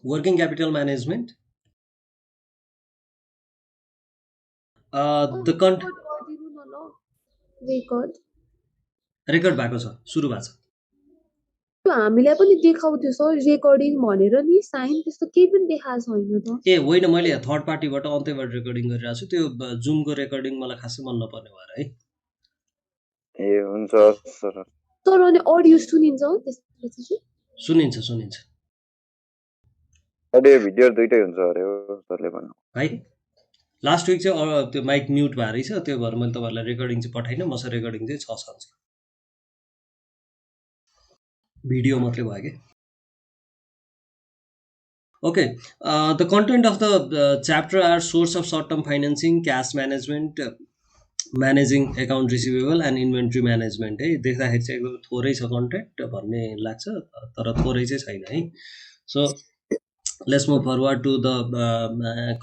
Working capital management. The record गरिदिनु न ल रेकर्ड record भएको छ, सुरु भएको छ। त्यो हामीलाई पनि देखाउँथ्यो सर रेकर्डिङ भनेर नि साइन त्यस्तो केही पनि देखाएको छैन त ए होइन, मैले थर्ड पार्टीबाट अन्त्यबाट रेकर्डिङ गरिरहेको छु। त्यो जुमको रेकर्डिङ मलाई खासै मन नपर्ने भएर है। ए हुन्छ सर। तर अनि अडियो सुनिन्छ त्यसपछि चाहिँ सुनिन्छ सुनिन्छ अडियो भिडियो दुइटै हुन्छ अरे हो सरले भन्नु है। लास्ट विक चाहिँ त्यो माइक म्युट भएर रहेछ, त्यो भएर मैले तपाईँहरूलाई रेकर्डिङ चाहिँ पठाइनँ। मसँग रेकर्डिङ चाहिँ छ भिडियो मात्रै भयो कि। Okay, the content of the chapter are source of short-term financing, cash management, managing account receivable and inventory management है। देख्दाखेरि चाहिँ एकदम थोरै छ कन्टेन्ट भन्ने लाग्छ, तर थोरै चाहिँ छैन है। So let's move forward to the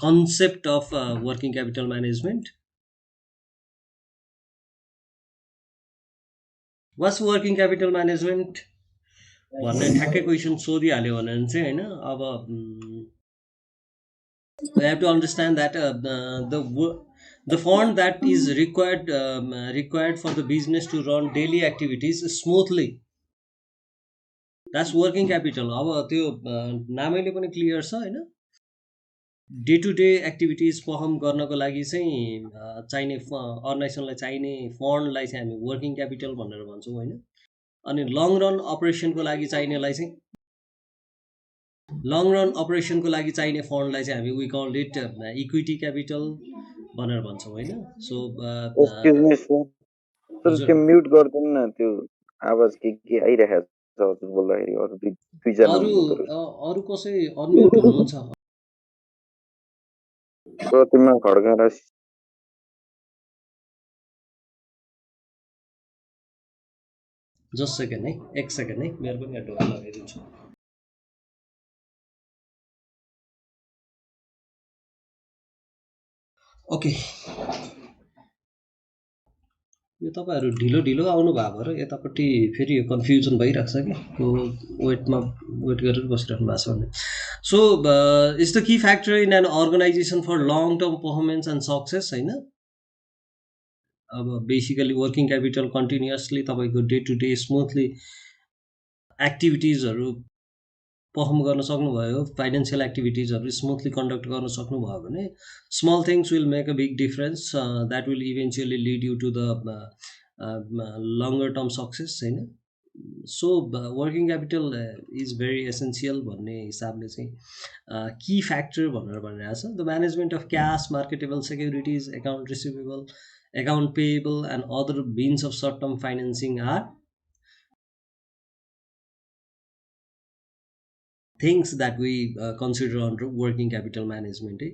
concept of working capital management. What's working capital management भन्ने ठ्याक्कै क्वेसन सोधिहाल्यो भने चाहिँ होइन, अब we have to understand that the fund that is required for the business to run daily activities smoothly, that's working capital। अब त्यो नामैले पनि clear छ होइन। Day to day activities perform गर्नको लागि चाहिँ चाहिने अर्गनाइजेसनलाई चाहिने फन्डलाई चाहिँ हामी वर्किङ क्यापिटल भनेर भन्छौँ होइन। अनि लङ रन अपरेसनको लागि चाहिनेलाई चाहिँ लङ रन अपरेसनको लागि चाहिने फन्डलाई चाहिँ हामी we call it equity capital भनेर भन्छौँ होइन। सो एक्सक्युज मी सर त्यो म्युट गर्दिनु न, त्यो आवाज के आइरहेको छ हजुर बोल्दाखेरि। अरू दुईजना अरू कसै अनम्युट हुनुहुन्छ? प्रतिमा खड्का जस्ट सेकेन्ड है, एक सेकेन्ड है, मेरो पनि यहाँ ढोका लगाइदिन्छु। ओके, यो तपाईँहरू ढिलो ढिलो आउनु भएको भएर यतापट्टि फेरि यो कन्फ्युजन भइरहेको छ कि को वेट गरेर बसिराख्नु भएको छ भने। So it's the key factor in an organisation for long term performance and success होइन। अब बेसिकली वर्किङ क्यापिटल कन्टिन्युसली तपाईँको डे टु डे स्मुथली एक्टिभिटिजहरू पर्फर्म गर्न सक्नुभयो, फाइनेन्सियल एक्टिभिटिजहरू स्मुथली कन्डक्ट गर्न सक्नुभयो भने small things will make a big difference that will eventually lead you to the longer term success होइन। So working capital is very essential भन्ने हिसाबले चाहिँ की फ्याक्टर भनेर भनिरहेको छ। The management of cash, marketable securities, account receivable, account payable and other means of short term financing are things that we consider under working capital management है।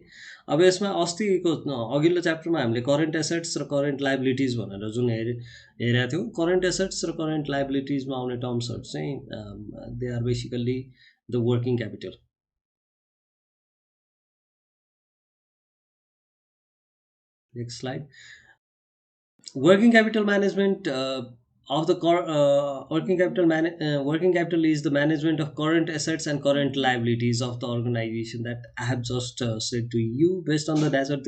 अब यसमा अस्तिको अघिल्लो च्याप्टरमा हामीले करेन्ट एसेट्स र करेन्ट लाइबिलिटिज भनेर जुन हेरेका थियौँ, करेन्ट एसेट्स र करेन्ट लाइबिलिटिजमा आउने टर्म्सहरू चाहिँ they are basically the working capital. Next slide. Working capital management of the working capital is the management of current assets and current liabilities of the organization that I have just said to you. Based on the data,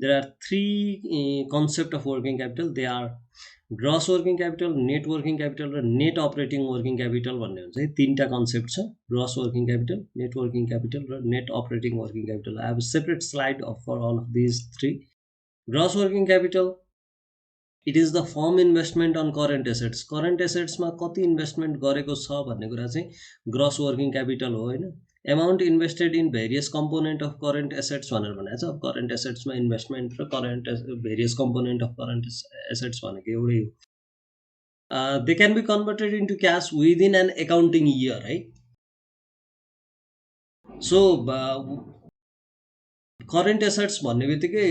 there are three concepts of working capital. They are gross working capital, net working capital र net operating working capital भन्ने हुन्छ। तीनटा concept छ, gross working capital, net working capital र net operating working capital। I have a separate slide for all of these three. Gross working capital, it is the firm investment on current assets. Current एसेट्समा कति investment गरेको छ भन्ने कुरा चाहिँ gross working capital हो होइन। Amount invested in various component of current assets भनेर भनेको छ। अब करेन्ट एसेट्समा इन्भेस्टमेन्ट र various component of current assets भनेको एउटै हो। They can be converted into cash within an accounting year है। सो करेन्ट एसेट्स भन्ने बित्तिकै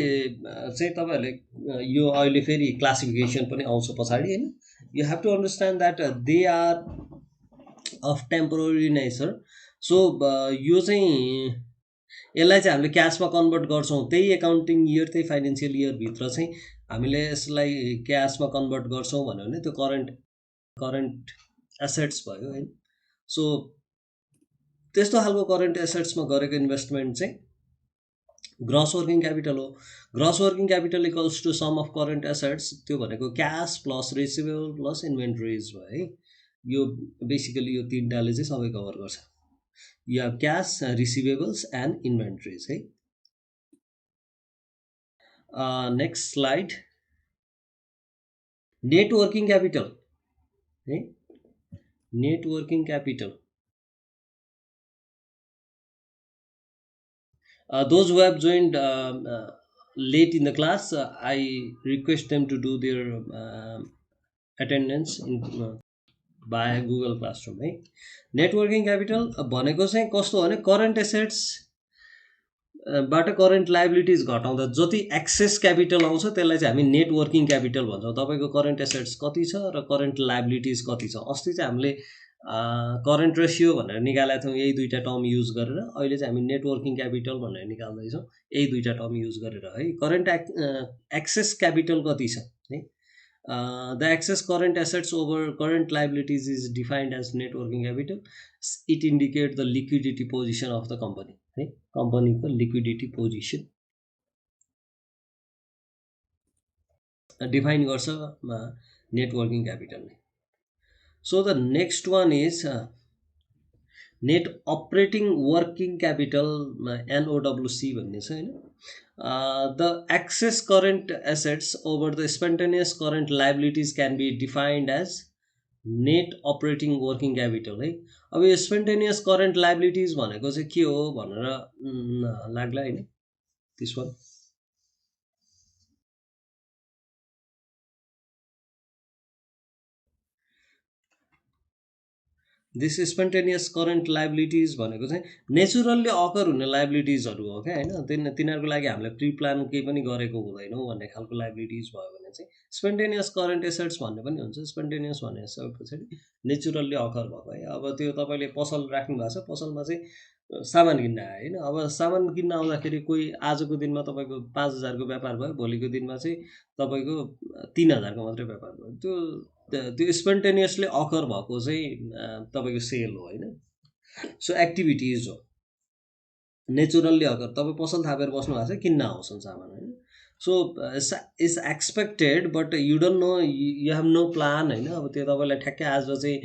चाहिँ तपाईँहरूले यो अहिले फेरि क्लासिफिकेसन पनि आउँछ पछाडि होइन। You have to understand that they are of temporary nature. So यो चाहिँ यसलाई चाहिँ हामीले क्यासमा कन्भर्ट गर्छौँ, त्यही एकाउन्टिङ इयर त्यही फाइनेन्सियल इयरभित्र चाहिँ हामीले यसलाई क्यासमा कन्भर्ट गर्छौँ भन्यो भने त्यो करेन्ट एसेट्स भयो होइन। सो त्यस्तो खालको करेन्ट एसेट्समा गरेको इन्भेस्टमेन्ट चाहिँ ग्रस वर्किङ क्यापिटल हो। Gross working capital equals to sum of current assets, त्यो भनेको cash plus receivable plus inventories भयो है। यो बेसिकली यो तीनटाले चाहिँ सबै कभर गर्छ। You have cash, receivables and inventories है। Next slide, net working capital है। Net working capital, those who have joined late in the class, I request them to do their attendance in via Google Classroom है। Networking capital भनेको चाहिँ कस्तो भने current assets बाट current liabilities घटाउँदा जति access capital आउँछ त्यसलाई चाहिँ हामी नेट वर्किङ क्यापिटल भन्छौँ। तपाईँको करेन्ट एसेट्स कति छ र करेन्ट लाइबिलिटिज कति छ। अस्ति चाहिँ हामीले करेन्ट रेसियो भनेर निकालेका थियौँ यही दुईवटा टर्म युज गरेर। अहिले चाहिँ हामी नेट वर्किङ क्यापिटल भनेर निकाल्दैछौँ यही दुईवटा टर्म युज गरेर है। करेन्ट एक्सेस क्यापिटल कति छ है। The excess current assets over current liabilities is defined as net working capital. It indicates the liquidity position of the company. है, कम्पनीको लिक्विडिटी पोजिसन डिफाइन गर्छ नेट वर्किङ क्यापिटलले। So the next one is net operating working capital, NOWC भन्ने छ हैन। The excess current assets over the spontaneous current liabilities can be defined as net operating working capital है। अब यो spontaneous current liabilities भनेको चाहिँ के हो भनेर लाग्ला हैन। this one this spontaneous current liabilities भनेको चाहिँ नेचुरल्ली अकर हुने लाइबिलिटिजहरू हो क्या हैन। तिनीहरूको लागि हामीले प्री प्लान केही पनि गरेको हुँदैनौँ भन्ने खालको लाइबिलिटिज भयो भने चाहिँ स्पन्टेनियस करेन्ट एसेट्स भन्ने पनि हुन्छ। स्पन्टेनियस भने पछाडि नेचुरल्ली अकर भएको है। अब त्यो तपाईँले पसल राख्नु भएको छ, पसलमा चाहिँ सामान किन्न आयो होइन। अब सामान किन्न आउँदाखेरि कोही आजको दिनमा तपाईँको 5,000 को व्यापार भयो, भोलिको दिनमा चाहिँ तपाईँको 3,000 को मात्रै व्यापार भयो। त्यो स्पन्टेनियसली अकर भएको चाहिँ तपाईँको सेल हो होइन। सो एक्टिभिटिज हो, नेचुरल्ली अकर। तपाईँ पसल थापेर बस्नु भएको छ, किन्न आउँछन् सामान होइन। So is expected but you don't know, you have no plan होइन। अब त्यो तपाईँलाई ठ्याक्कै आज चाहिँ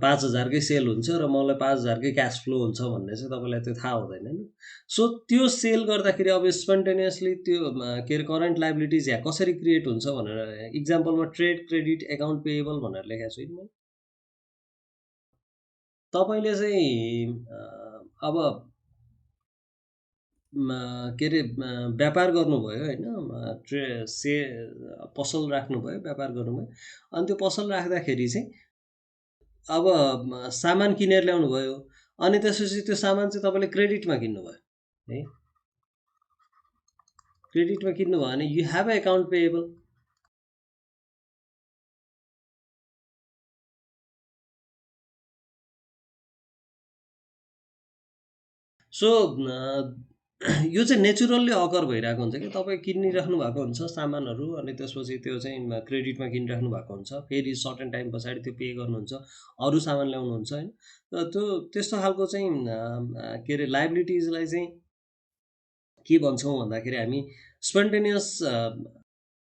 5,000 कै सेल हुन्छ र मलाई 5,000 कै क्यास फ्लो हुन्छ भन्ने चाहिँ तपाईँलाई त्यो थाहा हुँदैन होइन। सो त्यो सेल गर्दाखेरि अब स्पन्टेनियसली त्यो के अरे करेन्ट लाइबिलिटिज यहाँ कसरी क्रिएट हुन्छ भनेर इक्जाम्पलमा ट्रेड क्रेडिट एकाउन्ट पेएबल भनेर लेखेको छु मैले। तपाईँले चाहिँ अब के अरे व्यापार गर्नुभयो होइन, पसल राख्नुभयो, व्यापार गर्नुभयो। अनि त्यो पसल राख्दाखेरि चाहिँ अब सामान किनेर ल्याउनु भयो, अनि त्यसपछि त्यो सामान चाहिँ तपाईँले क्रेडिटमा किन्नुभयो है। क्रेडिटमा किन्नुभयो भने you have a account payable. So यो चाहिँ नेचुरल्ली अकर भइरहेको हुन्छ कि तपाईँ किनिराख्नु भएको हुन्छ सामानहरू, अनि त्यसपछि त्यो चाहिँ क्रेडिटमा किनिराख्नु भएको हुन्छ, फेरि सर्टेन टाइम पछाडि त्यो पे गर्नुहुन्छ, अरू सामान ल्याउनुहुन्छ होइन। र त्यो त्यस्तो खालको चाहिँ के अरे लाइबिलिटिजलाई चाहिँ के भन्छौँ भन्दाखेरि हामी स्पन्टेनियस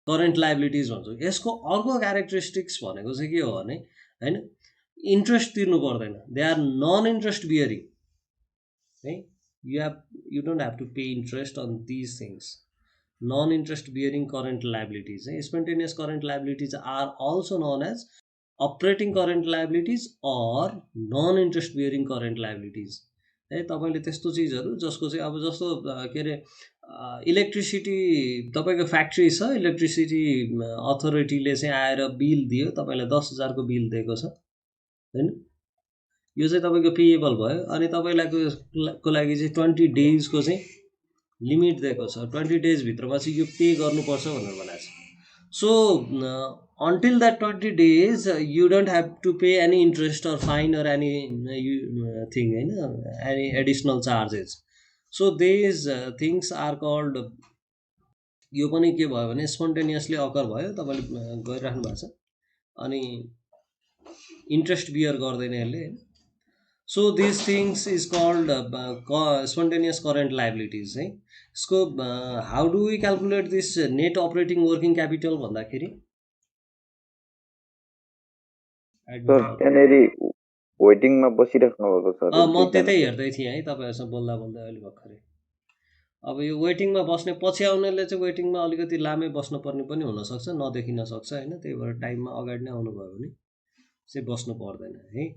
करेन्ट लाइबिलिटिज भन्छौँ। यसको अर्को क्यारेक्टरिस्टिक्स भनेको चाहिँ के हो भने होइन, इन्ट्रेस्ट तिर्नु पर्दैन। They are none interest bearing है। You don't have to pay interest on these things. Non-interest bearing current liabilities. Spontaneous current liabilities are also known as operating current liabilities or non-interest bearing current liabilities. है तपाईँले त्यस्तो चिजहरू जसको चाहिँ अब जस्तो के अरे इलेक्ट्रिसिटी, तपाईँको फ्याक्ट्री छ, इलेक्ट्रिसिटी अथोरिटीले चाहिँ आएर बिल दियो, तपाईँलाई 10,000 को बिल दिएको छ होइन। यो चाहिँ तपाईँको पेएबल भयो। अनि तपाईँलाई को लागि चाहिँ 20 डेजको चाहिँ लिमिट दिएको छ, 20 डेजभित्रमा चाहिँ यो पे गर्नुपर्छ भनेर भनेको छ। So until that 20 days you don't have to pay any interest or fine or any thing होइन, any additional charges. So these things are called, यो पनि के भयो भने स्पन्टेनियसली अकर भयो, तपाईँले गरिराख्नु भएको छ अनि इन्ट्रेस्ट बियर गर्दैन यसले। So these things is called spontaneous current liabilities है. So how do we calculate this net operating working capital भन्दाखेरि सर त्यहाँनेरि वेटिङमा बसिराख्नु भएको छ म त्यतै हेर्दै थिएँ है तपाईहरुसँग बोल्दा बोल्दै अहिले भर्खरै. अब यो वेटिङमा बस्ने पछि आउनेले चाहिँ वेटिङमा अलिकति लामै बस्नु पर्ने पनि हुन सक्छ, नदेखिन सक्छ हैन. त्यही भएर टाइममा अगाडि नै आउनु भयो भने चाहिँ बस्नु पर्दैन है.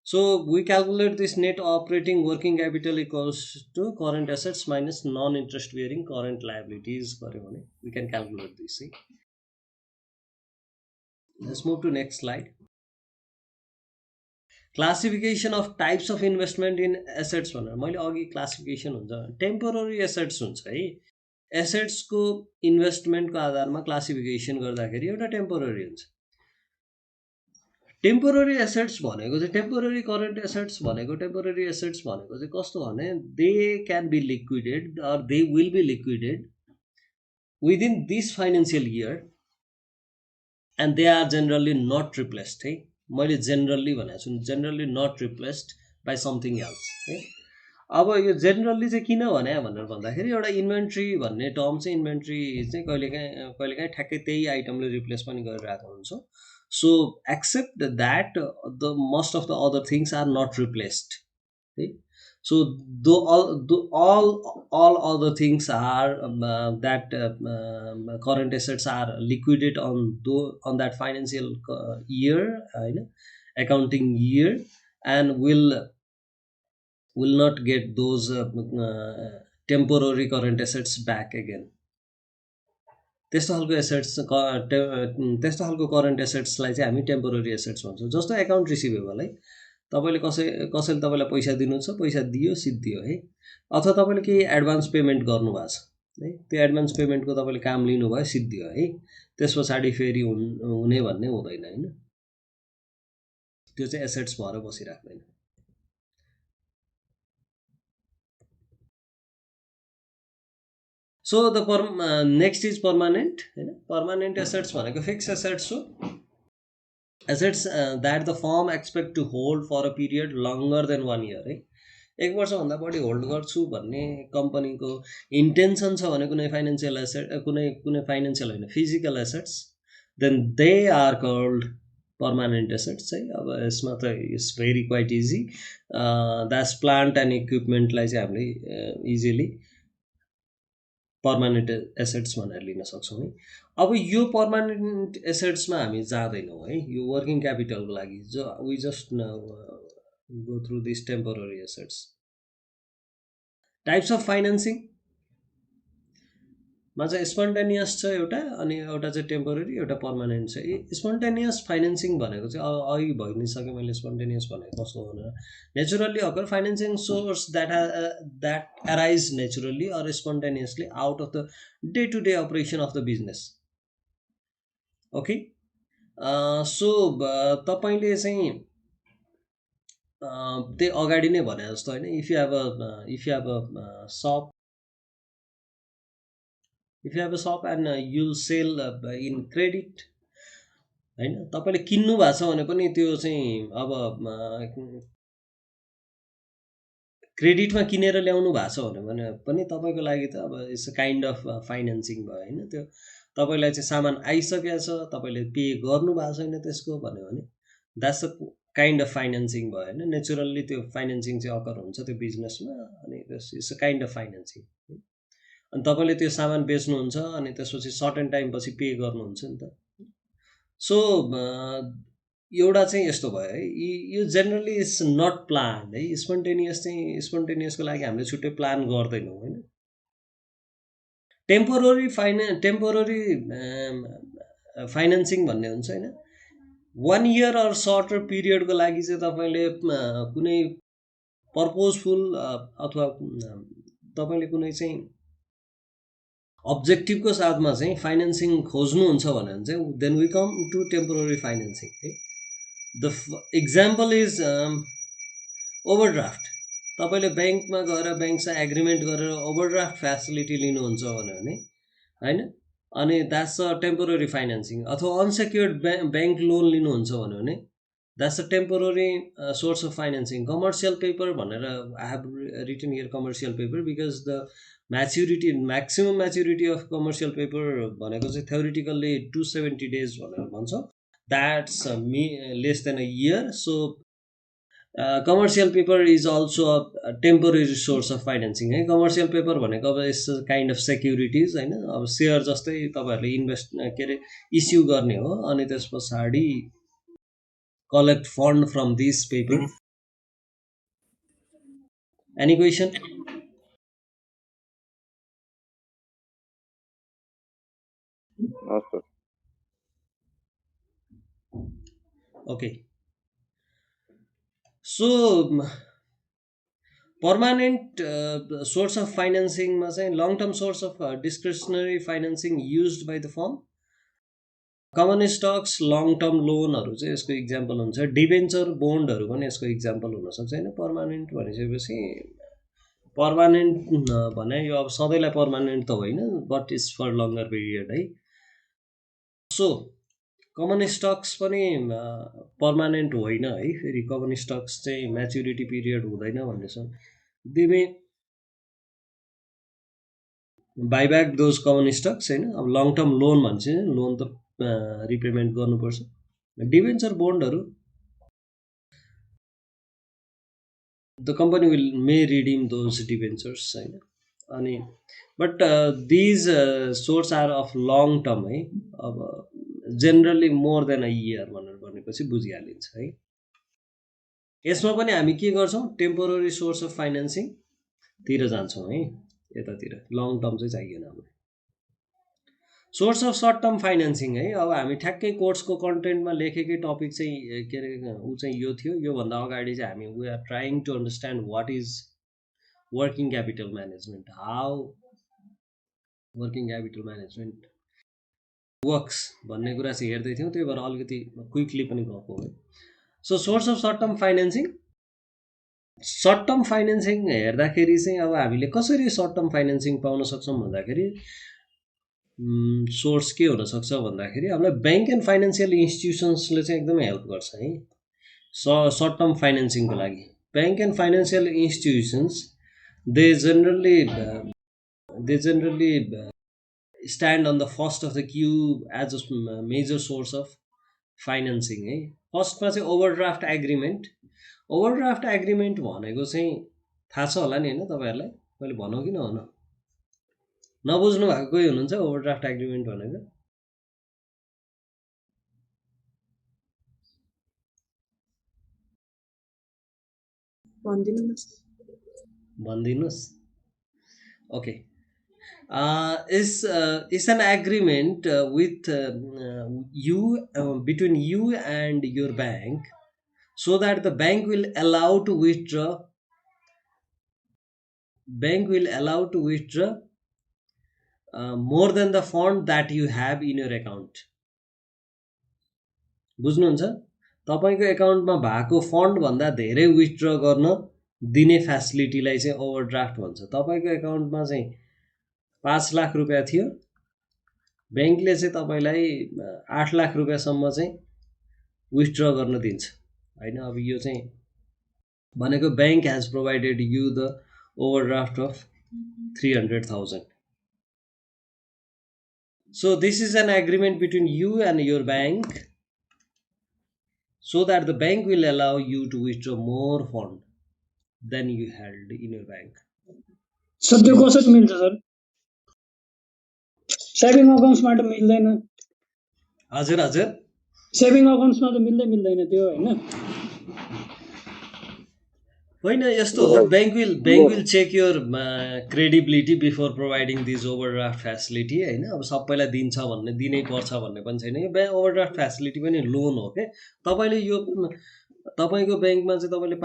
So we calculate this net operating working capital equals to current assets minus non-interest bearing current liabilities. We can calculate this. See? Let's move to next slide. Classification of types of investment in assets. मैले अघि classification हुन्छ, temporary assets हुन्छ है. Assets को investment को आधारमा classification गर्दाखेरि एउटा temporary हुन्छ. टेम्पोररी एसेट्स भनेको चाहिँ टेम्पोररी करेन्ट एसेट्स भनेको टेम्पोररी एसेट्स भनेको चाहिँ कस्तो भने they can be liquidated or they will be liquidated within this financial year and they are generally not replaced है. मैले जेनरली भनेको छु, generally not replaced by something else है. अब यो जेनरली चाहिँ किन भने भनेर भन्दाखेरि एउटा इन्भेन्ट्री भन्ने टर्म चाहिँ इन्भेन्ट्री चाहिँ कहिलेकाहीँ ठ्याक्कै त्यही आइटमले रिप्लेस पनि गरिरहेको हुन्छ. So accept that the most of the other things are not replaced. Okay? So all other things are that current assets are liquidated on that financial year, accounting year, and will not get those temporary current assets back again. त्यस्तो खालको assets त्यस्तो खालको current एसेट्सलाई चाहिँ हामी temporary assets भन्छौँ. जस्तो account receivable है, तपाईले कसैले तपाईलाई पैसा दिनुहुन्छ, पैसा दियो सिद्धियो है, अथवा तपाईले केही एडभान्स पेमेन्ट गर्नुभएको छ है, त्यो एडभान्स पेमेन्टको तपाईले काम लिनुभयो सिद्धियो है, त्यसपछि फेरि हुने भन्ने हुँदैन हैन. त्यो चाहिँ एसेट्स भएर बसिराख्दैन. So the next is permanent. Permanent assets भनेको fixed assets हो. Assets that the firm expect to hold for a period longer than 1 year है. 1 वर्षभन्दा बढी होल्ड गर्छु भन्ने कम्पनीको इन्टेन्सन छ भने कुनै फाइनान्शियल एसेट कुनै फाइनान्शियल हैन physical assets, then they are called permanent assets है. अब यसमा त it's very quite easy. That's plant and इक्विपमेन्टलाई चाहिँ हामीले इजिली पर्मानेन्ट एसेट्स भनेर लिन सक्छौँ है. अब यो पर्मानेन्ट एसेट्समा हामी जाँदैनौँ है. यो वर्किङ क्यापिटलको लागि we just go through this temporary assets. Types of financing मा चाहिँ स्पोन्टेनियस छ एउटा, अनि एउटा चाहिँ टेम्पोररी, एउटा पर्मानेन्ट छ. स्पोन्टेनियस फाइनेन्सिङ भनेको चाहिँ अघि भइ नै सक्यो मैले स्पोन्टेनियस भनेको कस्तो भनेर. Naturally occur financing source that arise naturally or spontaneously out of the day-to-day operation of the business. Okay, so तपाईले चाहिँ त्यो अगाडि नै भने जस्तो हैन, if you have a shop and you'll sell in credit हैन, तपाईले किन्नु भएको छ भने पनि त्यो चाहिँ अब क्रेडिटमा किनेर ल्याउनु भएको छ भने पनि तपाईको लागि त अब it's a kind of financing भयो हैन. त्यो तपाईलाई चाहिँ सामान आइसकेको छ, तपाईले पे गर्नु भएको छैन त्यसको भन्यो भने that's a kind of financing भयो हैन. नेचुरली त्यो फाइनान्सिङ चाहिँ अकर हुन्छ त्यो बिजनेसमा, अनि it's a kind of financing. अनि तपाईले त्यो सामान बेच्नुहुन्छ अनि त्यसपछि सर्टेन टाइम पछि पे गर्नुहुन्छ नि त. सो एउटा चाहिँ यस्तो भयो है, यो जेनरली इज नट प्लान है. स्पोन्टेनियसको लागि हामीले छुट्टै प्लान गर्दैनौँ हैन. टेम्पोररी फाइनान्सिङ भन्ने हुन्छ हैन. 1 इयर अर सर्टर पिरियडको लागि चाहिँ तपाईले कुनै पर्पोजफुल अथवा तपाईले कुनै चाहिँ अब्जेक्टिभको साथमा चाहिँ फाइनान्सिङ खोज्नुहुन्छ भने चाहिँ then we come to temporary financing है. The example is overdraft. तपाईले ब्याङ्कमा गएर ब्याङ्कसँग एग्रिमेन्ट गरेर ओभरड्राफ्ट फ्यासिलिटी लिनुहुन्छ भने हैन, अनि द्याट्स अ टेम्पोररी फाइनान्सिङ. अथवा अनसेक्युर्ड ब्याङ्क लोन लिनुहुन्छ भने That's a temporary source of financing. Commercial paper भनेर I have written here commercial paper because the maximum maturity of commercial paper भनेको चाहिँ theoretically 270 days भनेर भन्छ. That's less than a year. So commercial paper is also a temporary source of financing है. Commercial paper भनेको अब यस kind of securities हैन, अब share जस्तै तपाईहरुले इन्भेस्ट के रे इस्यु गर्ने हो अनि त्यस पछाडी collect fund from this paper. Any question? No, sir. Okay. So permanent source of financing मा चाहिँ long term source of discretionary financing used by the firm. Common stocks long term लोनहरु चाहिँ यसको इक्जाम्पल हुन्छ. डिबेन्चर बोन्डहरु पनि यसको example हुन सक्छ हैन. पर्मानेन्ट भनिसकेपछि पर्मानेन्ट भने यो अब सधैँलाई पर्मानेन्ट त होइन, but is for longer period है. सो कमन स्टक्स पनि पर्मानेन्ट होइन है. फेरि कमन स्टक्स चाहिँ म्याच्युरिटी पिरियड हुँदैन भन्ने छ. They may buyback those common stocks हैन. अब लङ टर्म लोन भन्छ, लोन त रिपेमेन्ट गर्नुपर्छ. डिबेन्चर बोन्डहरु the company may redeem those debentures हैन. अनि but these sources are of long term है. अब generally more than a year भनेर भनेपछि बुझिहालिन्छ है. यसमा पनि हामी के गर्छौं, टेम्पोररी सोर्स अफ फाइनान्सिङ तिर जान्छौं है. यतातिर लङ टर्म चाहिँ चाहिएन हामीलाई. Source of short term financing है. अब हामी ठ्याक्कै कोर्सको कन्टेन्टमा लेखेकै टपिक चाहिँ के रे उ चाहिँ यो थियो. यो भन्दा अगाडि चाहिँ हामी we are trying to understand what is working capital management, how working capital management works भन्ने कुरा चाहिँ हेर्दै थियौं. त्यही भएर अलिकति क्विकली पनि गएको है. So source of short term financing. Short term financing हेर्दाखेरि चाहिँ अब हामीले कसरी सर्ट टर्म फाइनान्सिङ पाउन सक्छौं भन्दाखेरि सोर्स के हुन सक्छ भन्दाखेरि हामीलाई बैंक एन्ड फाइनान्शियल इन्स्टिट्युसन्सले चाहिँ एकदमै हेल्प गर्छ है सर्ट टर्म फाइनान्सिङको लागि. Bank and financial institutions they generally stand on the first of the queue as a major source of financing है. फर्स्टमा चाहिँ ओभरड्राफ्ट एग्रिमेन्ट. ओभरड्राफ्ट एग्रिमेन्ट भनेको चाहिँ थाहा छ होला नि हैन तपाईहरुलाई, मैले भनौ कि नभनौ? नबुझ्नु भएको कोही हुनुहुन्छ ओभरड्राफ्ट एग्रिमेन्ट भनेको? भनिदिनुस्. Okay. is an agreement with you between you and your bank so that the bank will allow to withdraw more than the fund that you have in your account. बुझ्नुहुन्छ? तपाईको एकाउन्टमा भएको fund भन्दा धेरै withdraw गर्न दिने फ्यासिलिटीलाई चाहिँ overdraft भन्छ. तपाईको एकाउन्टमा चाहिँ 5 लाख रुपैयाँ थियो, बैंकले चाहिँ तपाईलाई 8 लाख रुपैयाँसम्म चाहिँ विथड्र गर्न दिन्छ हैन. अब यो चाहिँ भनेको bank has provided you the overdraft of 300,000. So this is an agreement between you and your bank so that the bank will allow you to withdraw more fund than you held in your bank. Sir त्यो कसरी मिल्छ sir? Saving अकाउन्ट्समा त मिल्दैन. हजुर हजुर. Saving अकाउन्ट्समा त मिल्दैन त्यो हैन. होइन यस्तो हो, bank will check your credibility before providing this overdraft facility हैन. अब सबैलाई दिन्छ भन्ने दिनै पर्छ भन्ने पनि छैन. यो ओभरड्राफ्ट फ्यासिलिटी पनि लोन हो के. तपाईले यो तपाईको बैंकमा चाहिँ तपाईले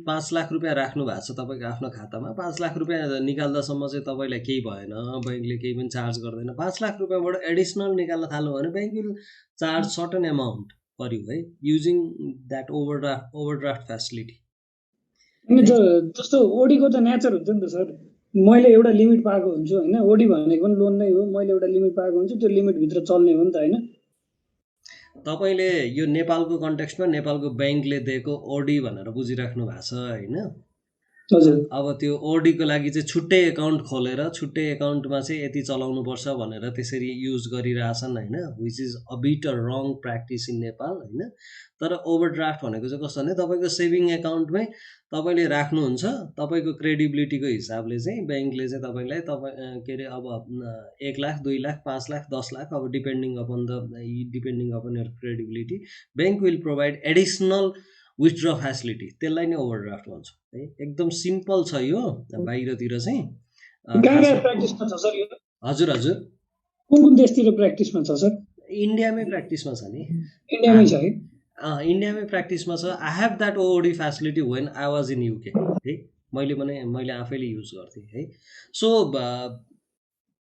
5 लाख रुपैयाँ राख्नु भएको छ तपाईको आफ्नो खातामा. 5 लाख रुपैयाँ निकाल्दासम्म चाहिँ तपाईलाई केही भएन, बैंकले केही पनि चार्ज गर्दैन. 5 लाख रुपैयाँबाट एडिसनल निकाल्न थाल्नु भने bank will charge certain amount for you है युजिङ दैट ओभरड्राफ्ट फ्यासिलिटी. अनि जस्तो ओडीको त नेचर हुन्छ नि त सर. मैले एउटा लिमिट पाएको हुन्छु हैन. ओडी भनेको पनि लोन नै हो. मैले एउटा लिमिट पाएको हुन्छु, त्यो लिमिट भित्र चल्ने हो नि त हैन. तपाईँले यो नेपालको कन्टेक्स्टमा नेपालको ब्याङ्कले दिएको ओडी भनेर बुझिराख्नु भएको छ होइन। हजुर अब त्यो ओडीको लागि चाहिँ छुट्टै एकाउन्ट खोलेर छुट्टै एकाउन्टमा चाहिँ यति चलाउनुपर्छ भनेर त्यसरी युज गरिरहेछन् होइन, which is a bit a wrong practice in Nepal होइन। तर ओभरड्राफ्ट भनेको चाहिँ कस्तो भने तपाईँको सेभिङ एकाउन्टमै तपाईँले राख्नुहुन्छ, तपाईँको क्रेडिबिलिटीको हिसाबले चाहिँ ब्याङ्कले चाहिँ तपाईँलाई के अरे अब 1 लाख 2 लाख 5 लाख 10 लाख अब depending upon your credibility bank will provide additional withdraw facility, त्यसलाई नै ओभरड्राफ्ट भन्छ है। एकदम सिम्पल छ यो बाहिरतिर चाहिँ प्र्याक्टिसमा छ सर यो? हजुर हजुर, कुन देशतिर प्र्याक्टिसमा छ सर? इन्डियामै प्र्याक्टिसमा छ नि, इन्डियामै छ है? इन्डियामै प्र्याक्टिसमा छ। I have that OD facility when I was in UK है, मैले आफैले युज गर्थेँ है। सो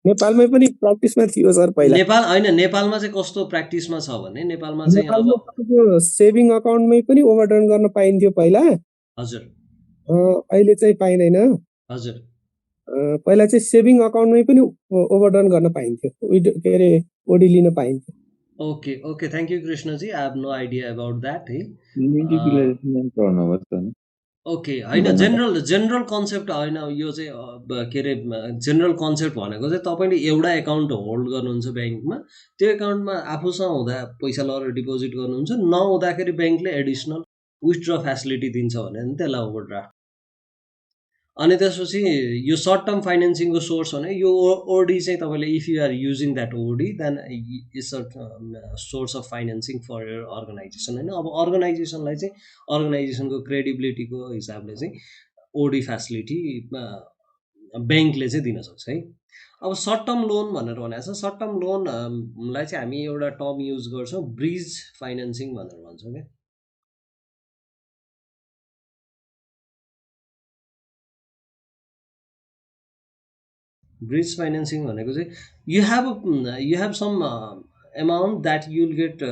नेपालमै पनि प्र्याक्टिसमा थियो सर पहिला। नेपाल होइन, नेपालमा चाहिँ कस्तो प्र्याक्टिसमा छ भने नेपालमा चाहिँ अब सेभिङ अकाउन्टमै पनि ओभरड्राफ्ट गर्न पाइन्थ्यो पहिला। हजुर अहिले चाहिँ पाइँदैन। हजुर पहिला चाहिँ सेभिङ अकाउन्टमै पनि ओभरड्राफ्ट गर्न पाइन्थ्यो, के अरे ओडी लिन पाइन्थ्यो। Okay okay, thank you Krishnaji, I have no idea about that है। ओके होइन, जेनरल कन्सेप्ट होइन यो चाहिँ के अरे जेनरल कन्सेप्ट भनेको चाहिँ तपाईँले एउटा एकाउन्ट होल्ड गर्नुहुन्छ ब्याङ्कमा, त्यो एकाउन्टमा आफूसँग हुँदा पैसा लगेर डिपोजिट गर्नुहुन्छ, नहुँदाखेरि ब्याङ्कले एडिसनल विथड्र फेसिलिटी दिन्छ भने त्यसलाई ओभरड्राफ्ट। अनि त्यसपछि यो सर्ट टर्म फाइनेन्सिङको सोर्स भने यो ओडी चाहिँ तपाईँले if you are using that OD then it's a source of financing for your organization होइन। अब अर्गनाइजेसनलाई चाहिँ अर्गनाइजेसनको क्रेडिबिलिटीको हिसाबले चाहिँ ओडी फेसिलिटी ब्याङ्कले चाहिँ दिन सक्छ है। अब सर्ट टर्म लोन भनेर भनेको छ, सर्ट टर्म लोनलाई चाहिँ हामी एउटा टर्म युज गर्छौँ ब्रिज फाइनेन्सिङ भनेर भन्छौँ क्या। ब्रिज फाइनेन्सिङ भनेको चाहिँ you have some amount that you will get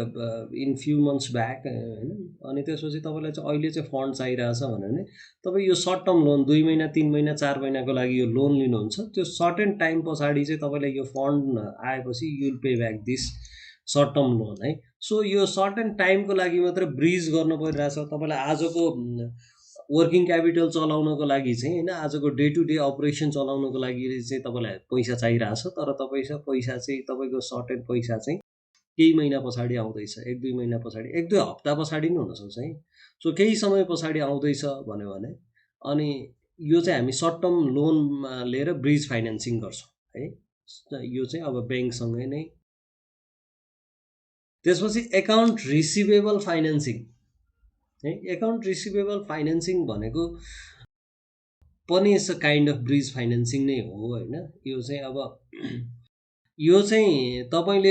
in few months back होइन। अनि त्यसपछि तपाईँलाई चाहिँ अहिले चाहिँ फन्ड चाहिरहेछ भने तपाईँ यो सर्ट टर्म लोन 2 महिना 3 महिना 4 महिनाको लागि यो लोन लिनुहुन्छ, त्यो सर्टेन टाइम पछाडि चाहिँ तपाईँलाई यो फन्ड आएपछि you will pay back this short term loan है। सो यो सर्टेन टाइमको लागि मात्र ब्रिज गर्नु परिरहेछ। तपाईँलाई आजको वर्किङ क्यापिटल चलाउनको लागि चाहिँ होइन, आजको डे टु डे अपरेसन चलाउनको लागि चाहिँ तपाईँलाई पैसा चाहिरहेछ, तर पैसा चाहिँ तपाईँको सर्टेन पैसा चाहिँ केही महिना पछाडि आउँदैछ, 1-2 महिना पछाडि, 1-2 हप्ता पछाडि पनि हुनसक्छ है। सो केही समय पछाडि आउँदैछ भन्यो भने अनि यो चाहिँ हामी सर्ट टर्म लोन लिएर ब्रिज फाइनेन्सिङ गर्छौँ है। यो चाहिँ अब ब्याङ्कसँगै नै। त्यसपछि एकाउन्ट रिसिभेबल फाइनेन्सिङ है। एकाउन्ट रिसिभेबल फाइनेन्सिङ भनेको पनि it's a kind of bridge financing नै हो होइन। यो चाहिँ अब यो चाहिँ तपाईँले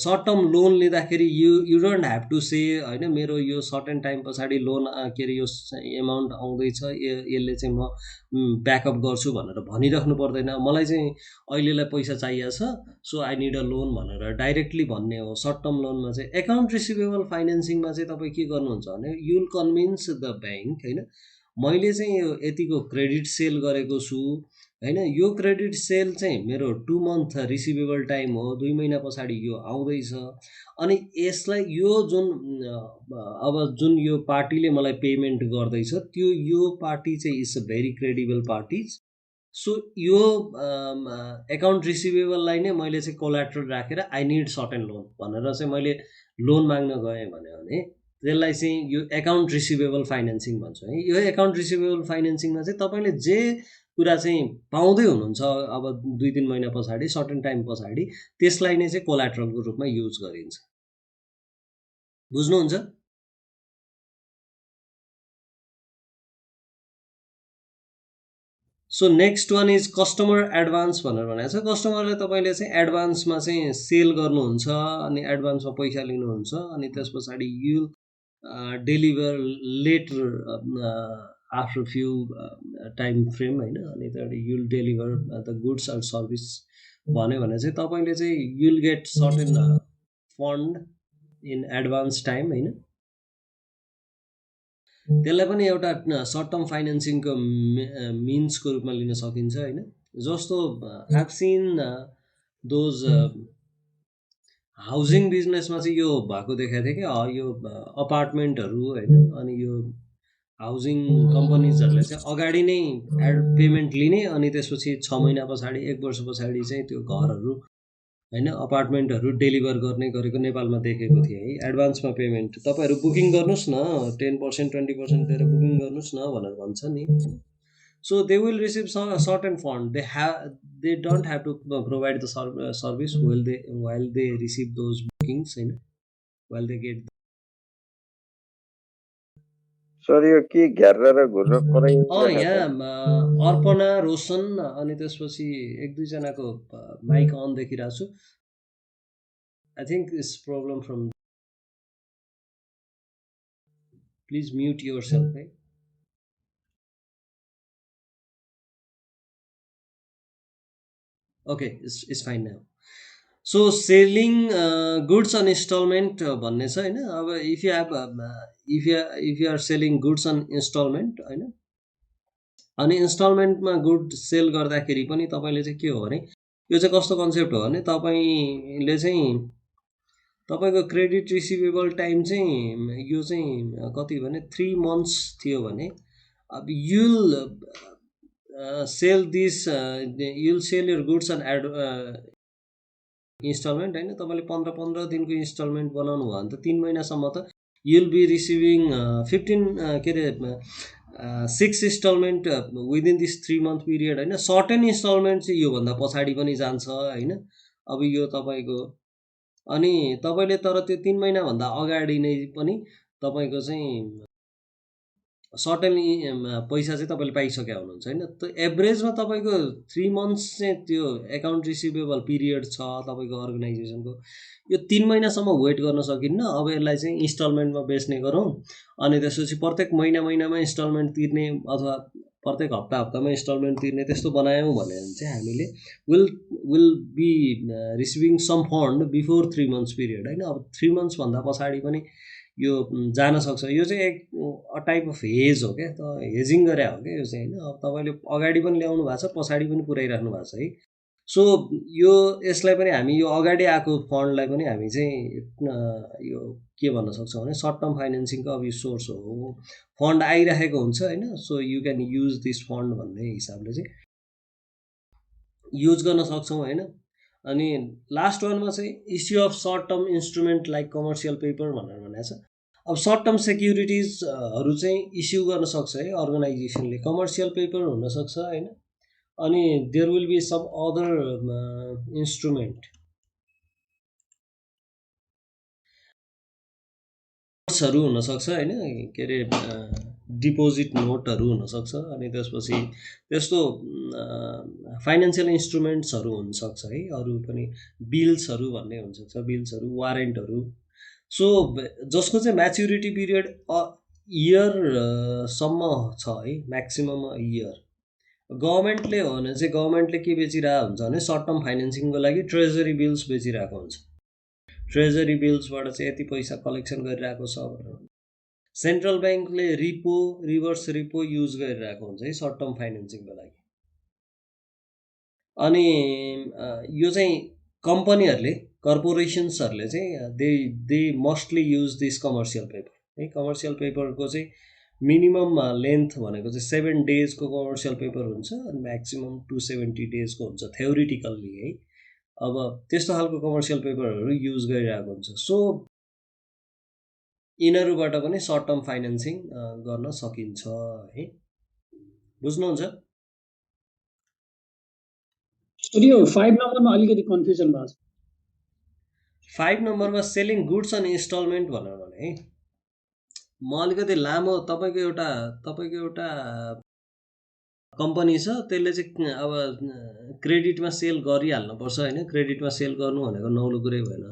सर्ट टर्म लोन लिँदाखेरि you don't have to say होइन मेरो यो सर्टेन टाइम पछाडि लोन के अरे यो एमाउन्ट आउँदैछ यसले चाहिँ म ब्याकअप गर्छु भनेर भनिराख्नु पर्दैन। मलाई चाहिँ अहिलेलाई पैसा चाहिएको छ so I need a loan भनेर डाइरेक्टली भन्ने हो सर्ट टर्म लोनमा चाहिँ। एकाउन्ट रिसिभेबल फाइनेन्सिङमा चाहिँ तपाईँ के गर्नुहुन्छ भने you will convince the bank होइन, मैले चाहिँ यो यतिको क्रेडिट सेल गरेको छु होइन, यो क्रेडिट सेल चाहिँ मेरो 2 मन्थ रिसिभेबल टाइम हो, 2 महिना पछाडि यो आउँदैछ। अनि यसलाई यो जुन यो पार्टीले मलाई पेमेन्ट गर्दैछ त्यो यो पार्टी चाहिँ is a very credible party. So यो एकाउन्ट रिसिभेबललाई नै मैले चाहिँ कोल्याट्रल राखेर आई निड सर्टेन लोन भनेर चाहिँ मैले लोन माग्न गएँ भने त्यसलाई चाहिँ यो एकाउन्ट रिसिभेबल फाइनेन्सिङ भन्छ है। यो एकाउन्ट रिसिभेबल फाइनेन्सिङमा चाहिँ तपाईँले जे कुरा चाहिँ पाउँदै हुनुहुन्छ अब 2-3 महिना पछाडि सर्टेन टाइम पछाडि त्यसलाई नै चाहिँ कोल्याट्रलको रूपमा युज गरिन्छ। बुझ्नुहुन्छ? So next one is customer advance भनेर भनेको छ। कस्टमरलाई तपाईँले चाहिँ एडभान्समा चाहिँ सेल गर्नुहुन्छ अनि एडभान्समा पैसा लिनुहुन्छ अनि त्यस पछाडि you deliver later after few time frame होइन, अनि त्यहाँबाट you will deliver the goods or service भन्यो भने चाहिँ तपाईँले चाहिँ you will get certain fund in advance time होइन। त्यसलाई पनि एउटा सर्ट टर्म फाइनेन्सिङको मिन्सको रूपमा लिन सकिन्छ होइन। जस्तो आइभ सिन दोज हाउसिङ बिजनेसमा चाहिँ यो भएको देखाएको थियो कि यो अपार्टमेन्टहरू होइन अनि यो हाउसिङ कम्पनीजहरूले चाहिँ अगाडि नै पेमेन्ट लिने अनि त्यसपछि 6 महिना पछाडि 1 वर्ष पछाडि चाहिँ त्यो घरहरू होइन अपार्टमेन्टहरू डेलिभर गर्ने गरेको नेपालमा देखेको थिएँ है। एडभान्समा पेमेन्ट तपाईँहरू बुकिङ गर्नुहोस् न 10% 20% दिएर बुकिङ गर्नुहोस् न भनेर भन्छ नि। So they will receive some certain fund. They don't have to provide the service while they receive those bookings, you know, while they get. Sir यो के घेरेर घुरेर कराइरहेको यहाँ अर्पणा रोशन अनि त्यसपछि एक दुईजनाको माइक अन देखिरहेको छु। I think this problem from. Please mute yourself. Right? Okay, it's fine now. So selling goods on installment भन्ने छ हैन। अब if you are selling goods on installment हैन, अनि इन्स्टलमेन्टमा गुड सेल गर्दाखेरि पनि तपाईले चाहिँ के हो भने यो चाहिँ कस्तो कन्सेप्ट हो भने तपाईले चाहिँ तपाईको क्रेडिट रिसिभेबल टाइम चाहिँ यो चाहिँ कति भने 3 months थियो भने अब you'll sell this you'll sell your goods on instalment हैन। तपाईले 15 दिनको इन्स्टलमेन्ट बनाउनु भयो भने त 3 महिनासम्म त you'll be receiving 6 instalment within this 3 month period हैन। सर्टेन इन्स्टलमेन्ट चाहिँ यो भन्दा पछाडी पनि जान्छ हैन। अब यो तपाईको अनि तपाईले तर त्यो 3 महिना भन्दा अगाडि नै पनि तपाईको चाहिँ सर्टेनली पैसा चाहिँ तपाईले पाइसकेका हुनुहुन्छ हैन। त्यो एभरेजमा तपाईको 3 months चाहिँ त्यो अकाउन्ट रिसिभेबल पिरियड छ तपाईको अर्गनाइजेसनको। यो 3 महिनासम्म वेट गर्न सकिन्न। अब यसलाई चाहिँ इन्स्टलमेन्टमा बेच्ने गरौँ अनि त्यसपछि प्रत्येक महिनामा इन्स्टलमेन्ट तिर्ने अथवा प्रत्येक हप्तामा इन्स्टलमेन्ट तिर्ने त्यस्तो बनायौँ भने चाहिँ हामीले will be receiving some fund before 3 months period हैन। अब 3 months भन्दा पछाडि पनि यो जान सक्छ। यो चाहिँ एक टाइप अफ हेज हो क्या, त हेजिङ गरे हो क्या यो चाहिँ हैन। अब तपाईले अगाडि पनि ल्याउनु भएको छ पछाडि पनि पुर्याइराख्नु भएको छ है। सो यो यसलाई पनि हामी यो अगाडि आएको फन्डलाई पनि हामी चाहिँ यो के भन्न सक्छौँ भने सर्ट टर्म फाइनेन्सिङको अब यो सोर्स हो। फन्ड आइराखेको हुन्छ हैन। So you can use this fund भन्ने हिसाबले चाहिँ युज गर्न सक्छौँ हैन। अनि लास्ट वानमा चाहिँ issue of short term instrument like commercial paper भनेर भनेको छ। अब सर्ट टर्म सेक्युरिटिजहरू चाहिँ इस्यु गर्न सक्छ है अर्गनाइजेसनले। कमर्सियल पेपर हुनसक्छ हैन। अनि there will be some other इन्स्ट्रुमेन्ट्सहरू हुनसक्छ हैन। के अरे डिपोजिट नोटहरू हुनसक्छ अनि त्यसपछि त्यस्तो फाइनेन्सियल इन्स्ट्रुमेन्ट्सहरू हुनसक्छ है। अरू पनि बिल्सहरू भन्ने हुनसक्छ, बिल्सहरू वारेन्टहरू। सो जसको चाहिँ म्याच्युरिटी पिरियड इयरसम्म छ है, म्याक्सिमम इयर। गभर्मेन्टले हो भने चाहिँ गभर्मेन्टले के बेचिरहेको हुन्छ भने सर्ट टर्म फाइनेन्सिङको लागि ट्रेजरी बिल्स बेचिरहेको हुन्छ। ट्रेजरी बिल्सबाट चाहिँ यति पैसा कलेक्सन गरिरहेको छ भनेर सेन्ट्रल ब्याङ्कले रिपो रिभर्स रिपो युज गरिरहेको हुन्छ है सर्ट टर्म फाइनेन्सिङको लागि। अनि यो चाहिँ कम्पनीहरूले कर्पोरेसन्सहरूले चाहिँ they mostly use this commercial paper है। कमर्सियल पेपरको चाहिँ मिनिमम लेन्थ भनेको चाहिँ 7 डेजको कमर्सियल पेपर हुन्छ अनि म्याक्सिमम 270 डेजको हुन्छ थ्योरिटिकल्ली है। अब त्यस्तो खालको कमर्सियल पेपरहरू युज गरिरहेको हुन्छ। सो यिनीहरूबाट पनि सर्ट टर्म फाइनेन्सिङ गर्न सकिन्छ है। बुझ्नुहुन्छ? यो 5 नम्बरमा अलिकति कन्फ्युजन भएको छ। 5 नम्बरमा सेलिङ गुड्स अन इन्स्टलमेन्ट भनेर भने है। म अलिकति लामो तपाईँको एउटा कम्पनी छ त्यसले चाहिँ अब क्रेडिटमा सेल गरिहाल्नुपर्छ हैन। क्रेडिटमा सेल गर्नु भनेको नौलो कुरै भएन।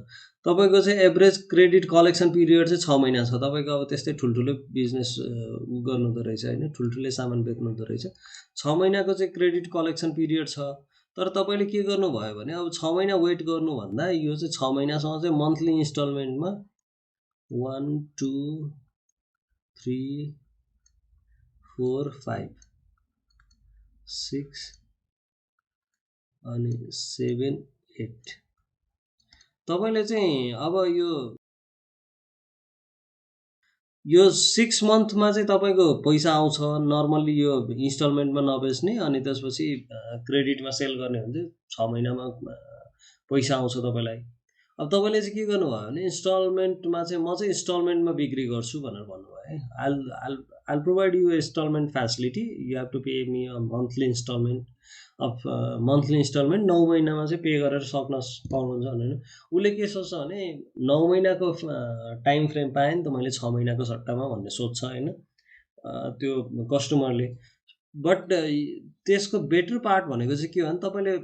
तपाईको चाहिँ एभरेज क्रेडिट कलेक्सन पिरियड चाहिँ 6 महिना छ। तपाईको अब त्यस्तै ठुल्ठुलो बिजनेस गर्नुहुँदो रहेछ हैन, ठुल्ठुलै सामान बेच्नुहुँदो रहेछ। 6 महिनाको चाहिँ क्रेडिट कलेक्सन पिरियड छ। तर तपाईले के गर्नुभयो भने अब 6 महिना वेट गर्नु भन्दा यो चाहिँ 6 महिनासम्म चाहिँ मन्थली इन्स्टलमेन्टमा 1 2 3 4 5 6 अनि 7 8 तपाईँले चाहिँ अब यो 6 मन्थमा चाहिँ तपाईँको पैसा आउँछ नर्मल्ली यो इन्स्टलमेन्टमा नबेच्ने अनि त्यसपछि क्रेडिटमा सेल गर्ने हो भने चाहिँ 6 महिनामा पैसा आउँछ तपाईँलाई। अब तपाईँले चाहिँ के गर्नुभयो भने इन्स्टलमेन्टमा चाहिँ म चाहिँ इन्स्टलमेन्टमा बिक्री गर्छु भनेर भन्नुभयो है। I'll provide you a installment facility. You have to pay me a monthly installment of monthly installment 9 महिनामा चाहिँ पे गरेर सक्न पाउनुहुन्छ भनेर उसले के सोच्छ भने 9 महिनाको टाइम फ्रेम पाएँ नि त मैले 6 महिनाको सट्टामा भन्ने सोच्छ हैन त्यो कस्टमरले। बट त्यसको बेटर पार्ट भनेको चाहिँ के हो भने तपाईँले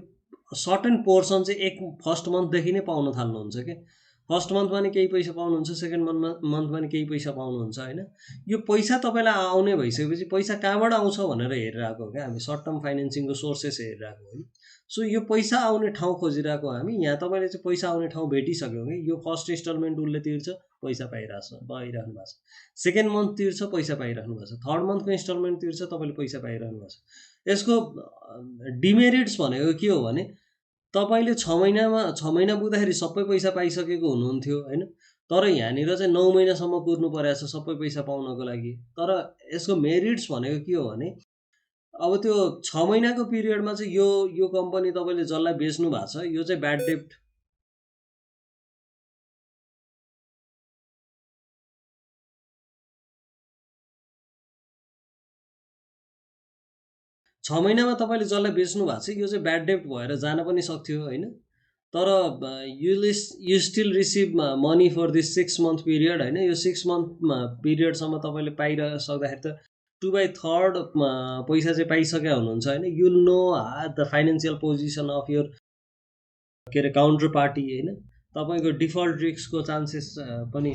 सर्टेन पोर्सन चाहिँ एक फर्स्ट मन्थदेखि नै पाउन थाल्नुहुन्छ के। फर्स्ट मन्थमा नि केही पैसा पाउनुहुन्छ, सेकेन्ड मन्थमा नि केही पैसा पाउनुहुन्छ हैन। यो पैसा तपाईँलाई आउने भइसकेपछि पैसा कहाँबाट आउँछ भनेर हेरिरहेको हो क्या हामी, सर्ट टर्म फाइनेन्सिङको सोर्सेस हेरिरहेको हो। सो यो पैसा आउने ठाउँ खोजिरहेको हामी। यहाँ तपाईँले चाहिँ पैसा आउने ठाउँ भेटिसक्यो कि यो फर्स्ट इन्स्टलमेन्ट उसले तिर्छ पैसा पाइराख्नु भएको छ, सेकेन्ड मन्थ तिर्छ पैसा पाइराख्नु भएको छ, थर्ड मन्थको इन्स्टलमेन्ट तिर्छ तपाईँले पैसा पाइराख्नु भएको छ। यसको डिमेरिट्स भनेको के हो भने तपाईँले 6 महिना पुग्दाखेरि सबै पैसा पाइसकेको हुनुहुन्थ्यो हैन, तर यहाँनिर चाहिँ 9 महिनासम्म कुर्नु परेछ सबै पैसा पाउनको लागि। तर यसको मेरिट्स भनेको के हो भने अब त्यो 6 महिनाको पिरियडमा चाहिँ यो कम्पनी तपाईँले जसलाई बेच्नु भएको छ यो चाहिँ ब्याड डेब्ट 6 महिनामा तपाईँले जसलाई बेच्नु भएको छ यो चाहिँ ब्याड डेब्ट भएर जान पनि सक्थ्यो हैन। तर you still receive money for this 6 month period हैन। यो 6 मन्थ पिरियडसम्म तपाईँले पाइसक्दाखेरि त 2/3 पैसा चाहिँ पाइसकेका हुनुहुन्छ हैन। You know the financial position of your के अरे काउन्टर पार्टी हैन। तपाईँको डिफल्ट रिस्कको चान्सेस पनि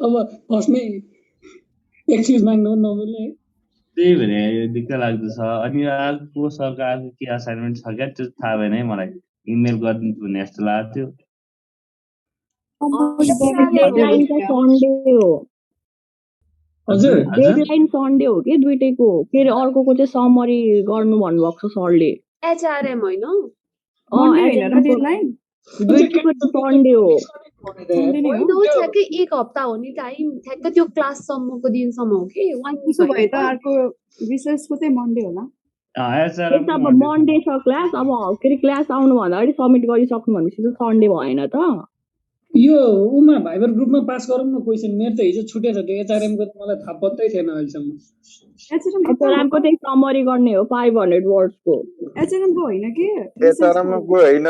अब फर्स्टमै एक्सक्युज माग्नु नमिल्ने त्यही भने दिक्क लाग्दछ। अनि अर्को सरकारको के असाइनमेन्ट छ क्या त्यो थाहा भएन है मलाई, इमेल गरिदिन्छु भन्ने जस्तो लाग्थ्यो। डेडलाइन त सन्डे हो, हजुर डेडलाइन सन्डे हो कि दुईटैको। के अरे अर्कोको चाहिँ समरी गर्नु भन्नुभएको छ सरले। एचआरएम होइन डेडलाइन दुईटैको त सन्डे हो। होइन हो ठ्याक्कै एक हप्ता हो नि टाइम, ठ्याक्कै त्यो क्लाससम्मको दिनसम्म हो कि भए त अर्को रिसर्चको चाहिँ मन्डे होला। अब मन्डे छ क्लास, अब के अरे क्लास आउनु भन्दा अगाडि सबमिट गरिसक्नु भनेपछि त सन्डे भएन त। यो उमा भाइबर ग्रुपमा पास गरौँ न क्वेसन। मेरो त हिजो छुटेछ त्यो एचआरएम को, मलाई थाहा पत्तै थिएन अहिलेसम्म। एचआरएम को चाहिँ समरी गर्ने हो 500 वर्ड्सको। एचआरएम को होइन के, एचआरएम को हैन,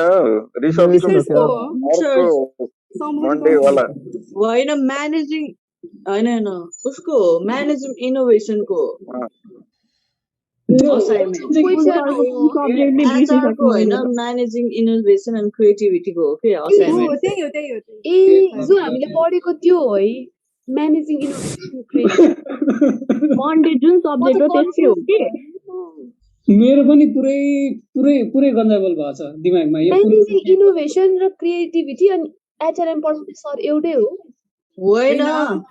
रिसर्चको मन्डे वाला होइन, म्यानेजिङ होइन उसको म्यानेजिङ इनोभेसनको एचआरको होइन, म्यानेजिङ इनोभेसन एन्ड क्रिएटिभिटीको हो कि असाइनमेन्ट। त्यही हो। ए जो हामीले पढेको त्यो हो है, म्यानेजिङ इनोभेसन मन्डे जुन सब्जेक्ट हो त्यस्तै हो कि। मेरो पनि पुरै गन्जाबल भएको छ दिमागमा। यो म्यानेजिङ इनोभेसन र क्रिएटिभिटी अनि एचआरएम पढाउने सर एउटै हो होइन,